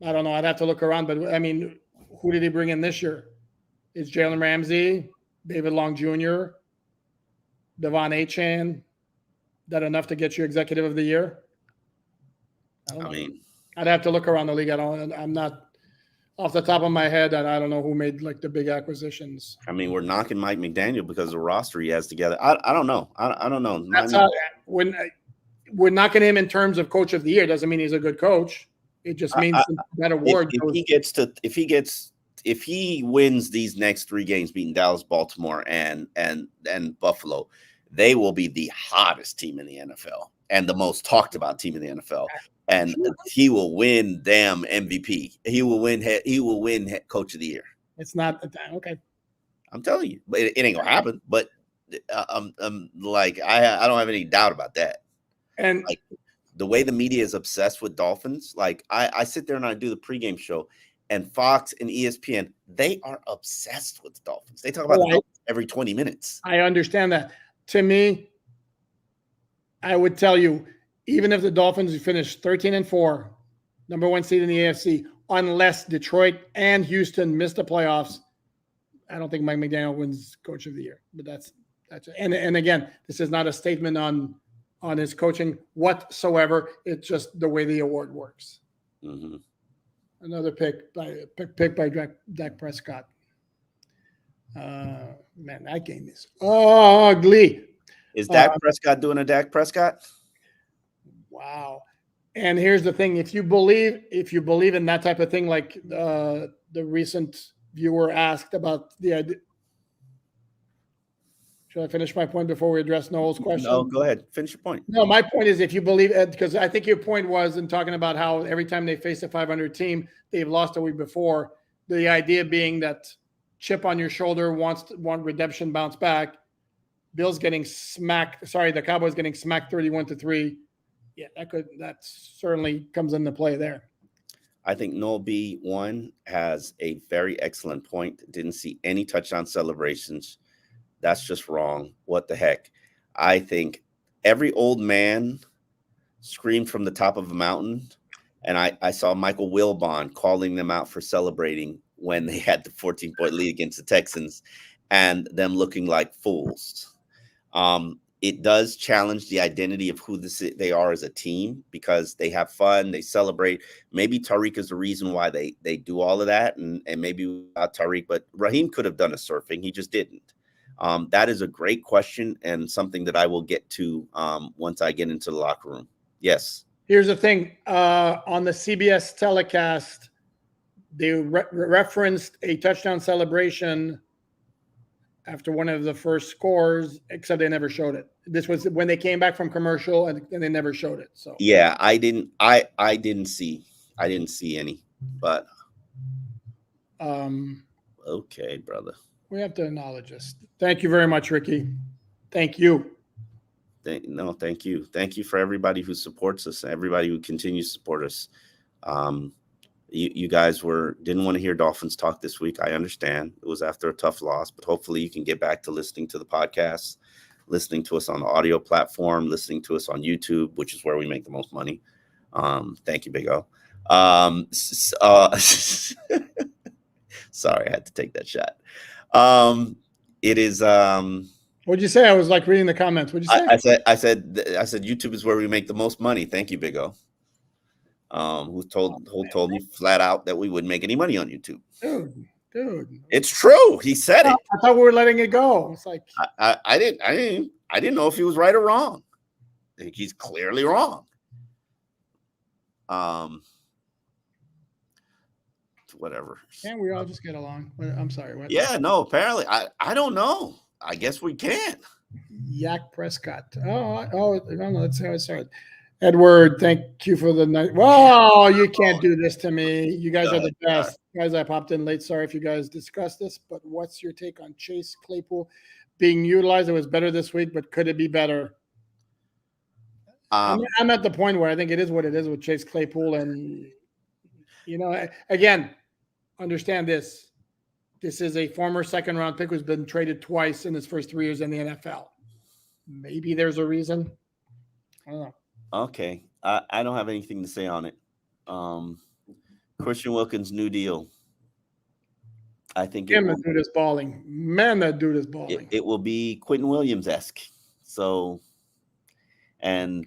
I don't know. I'd have to look around. But, I mean, who did he bring in this year? Is Jalen Ramsey, David Long Jr., Devon Achane, that enough to get you executive of the year? I mean, I'd have to look around the league. I'm not off the top of my head, and I don't know who made like the big acquisitions. I mean, we're knocking Mike McDaniel because of the roster he has together. I don't know. I don't know. That's how, when we're knocking him in terms of coach of the year doesn't mean he's a good coach. It just means that award. If he wins these next 3 games, beating Dallas, Baltimore, and Buffalo, they will be the hottest team in the NFL and the most talked about team in the NFL. And he will win damn MVP. He will win coach of the year. It's not okay. I'm telling you, but it ain't gonna happen. But like I don't have any doubt about that. And like the way the media is obsessed with Dolphins, like I sit there and I do the pregame show, and Fox and ESPN, they are obsessed with the Dolphins. They talk about the Dolphins every 20 minutes. I understand that. To me, I would tell you, even if the Dolphins finish 13-4, number 1 seed in the AFC, unless Detroit and Houston miss the playoffs, I don't think Mike McDaniel wins coach of the year. But that's and again, this is not a statement on his coaching whatsoever. It's just the way the award works. Mm-hmm. Another pick by Dak Prescott. Man, that game is ugly. Is Dak Prescott doing a Dak Prescott? Wow. And here's the thing: if you believe in that type of thing, like the recent viewer asked about the idea. Should I finish my point before we address Noel's question? No, go ahead. Finish your point. No, my point is if you believe it, because I think your point was in talking about how every time they face a 500 team, they've lost a week before. The idea being that chip on your shoulder want redemption, bounce back. Bill's getting smacked. Sorry, the Cowboys getting smacked 31-3. Yeah, that certainly comes into play there. I think Noel B1 has a very excellent point. Didn't see any touchdown celebrations. That's just wrong. What the heck? I think every old man screamed from the top of a mountain. And I saw Michael Wilbon calling them out for celebrating when they had the 14-point lead against the Texans and them looking like fools. It does challenge the identity of who they are as a team because they have fun, they celebrate. Maybe Tariq is the reason why they do all of that, and maybe without Tariq, but Raheem could have done a surfing. He just didn't. That is a great question and something that I will get to once I get into the locker room. Yes. Here's the thing. On the CBS telecast, they referenced a touchdown celebration after one of the first scores, except they never showed it. This was when they came back from commercial and they never showed it. So yeah, I didn't see any, but okay, brother. We have to acknowledge this. Thank you very much, Ricky. Thank you. Thank you. Thank you for everybody who supports us, everybody who continues to support us. You guys didn't want to hear Dolphins talk this week. I understand. It was after a tough loss, but hopefully you can get back to listening to the podcast, listening to us on the audio platform, listening to us on YouTube, which is where we make the most money. Thank you, Big O. Sorry, I had to take that shot. It is. What'd you say? I was like reading the comments. What'd you say? I said YouTube is where we make the most money. Thank you, Big O. Who told me flat out that we wouldn't make any money on YouTube. Dude, it's true. He said it. I thought we were letting it go. It's like I didn't know if he was right or wrong. I think he's clearly wrong. Whatever. Can't we all just get along? I'm sorry. What? Yeah, no. Apparently, I don't know. I guess we can. Yak Prescott. No, that's how it started. Edward, thank you for the night. Whoa, you can't do this to me. You guys are the best. Guys, I popped in late. Sorry if you guys discussed this, but what's your take on Chase Claypool being utilized? It was better this week, but could it be better? I'm at the point where I think it is what it is with Chase Claypool. And, again, understand this. This is a former second-round pick who's been traded twice in his first 3 years in the NFL. Maybe there's a reason. I don't know. Okay. I don't have anything to say on it. Christian Wilkins' new deal. I think that dude is balling. Man, that dude is balling. It will be Quentin Williams-esque. So, and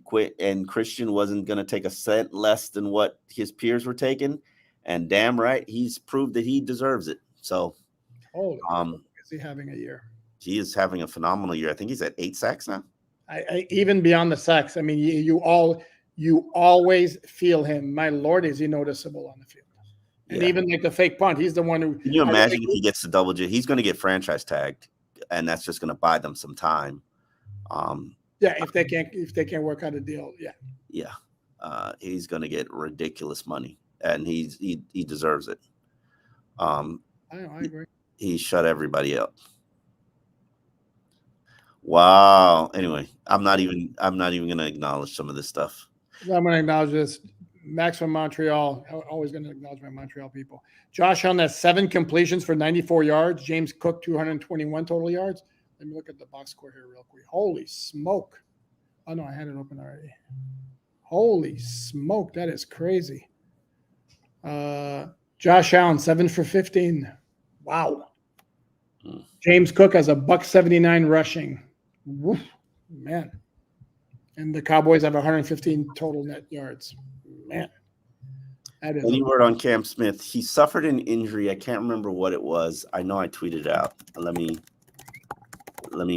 Christian wasn't going to take a cent less than what his peers were taking. And damn right, he's proved that he deserves it. So, is he having a year? He is having a phenomenal year. I think he's at 8 sacks now. I even beyond the sacks. I mean, you always feel him. My Lord, is he noticeable on the field? And even like the fake punt, he's the one who. Can you imagine if he gets the double J? He's going to get franchise tagged, and that's just going to buy them some time. If they can't work out a deal, he's going to get ridiculous money, and he deserves it. I agree. He shut everybody up. Wow. Anyway, I'm not even going to acknowledge some of this stuff. I'm going to acknowledge this. Max from Montreal. Always going to acknowledge my Montreal people. Josh Allen has 7 completions for 94 yards. James Cook 221 total yards. Let me look at the box score here real quick. Holy smoke! Oh no, I had it open already. Holy smoke, that is crazy. Josh Allen 7 for 15. Wow. James Cook has a $179 rushing. Woof, man. And the Cowboys have 115 total net yards. Man. That is any word on Cam Smith? He suffered an injury. I can't remember what it was. I know I tweeted out. Let me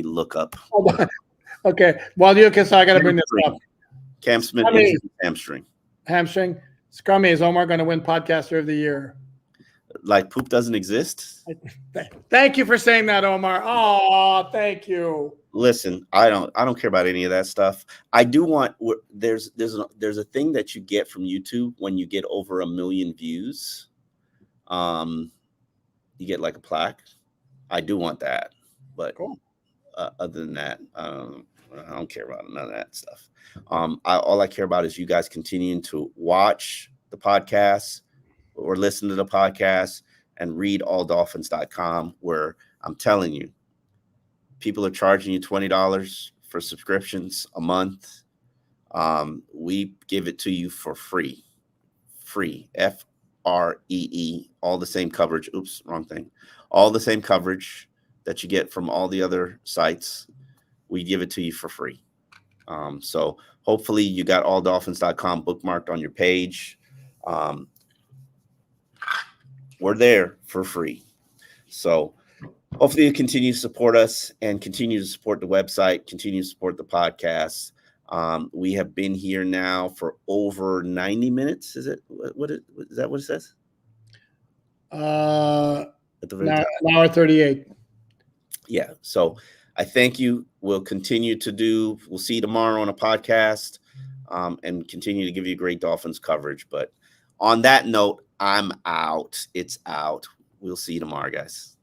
look up. Hold on. Okay. Well, so I got to bring this up. Cam Smith injured hamstring. Hamstring. Scrummy, is Omar going to win Podcaster of the Year? Like poop doesn't exist? Thank you for saying that, Omar. Oh, thank you. Listen, I don't care about any of that stuff. I do want there's a thing that you get from YouTube when you get over 1 million views. You get like a plaque. I do want that, but cool. Other than that, I don't care about none of that stuff. All I care about is you guys continuing to watch the podcast or listen to the podcast and read alldolphins.com, where I'm telling you, people are charging you $20 for subscriptions a month. We give it to you for free. Free. FREE. All the same coverage. Oops, wrong thing. All the same coverage that you get from all the other sites. We give it to you for free. So hopefully you got alldolphins.com bookmarked on your page. We're there for free. So hopefully you continue to support us and continue to support the website, continue to support the podcast. We have been here now for over 90 minutes. Is that what it says? At the very top. An hour 38. Yeah. So I thank you. We'll continue to we'll see you tomorrow on a podcast and continue to give you great Dolphins coverage. But on that note, I'm out. It's out. We'll see you tomorrow, guys.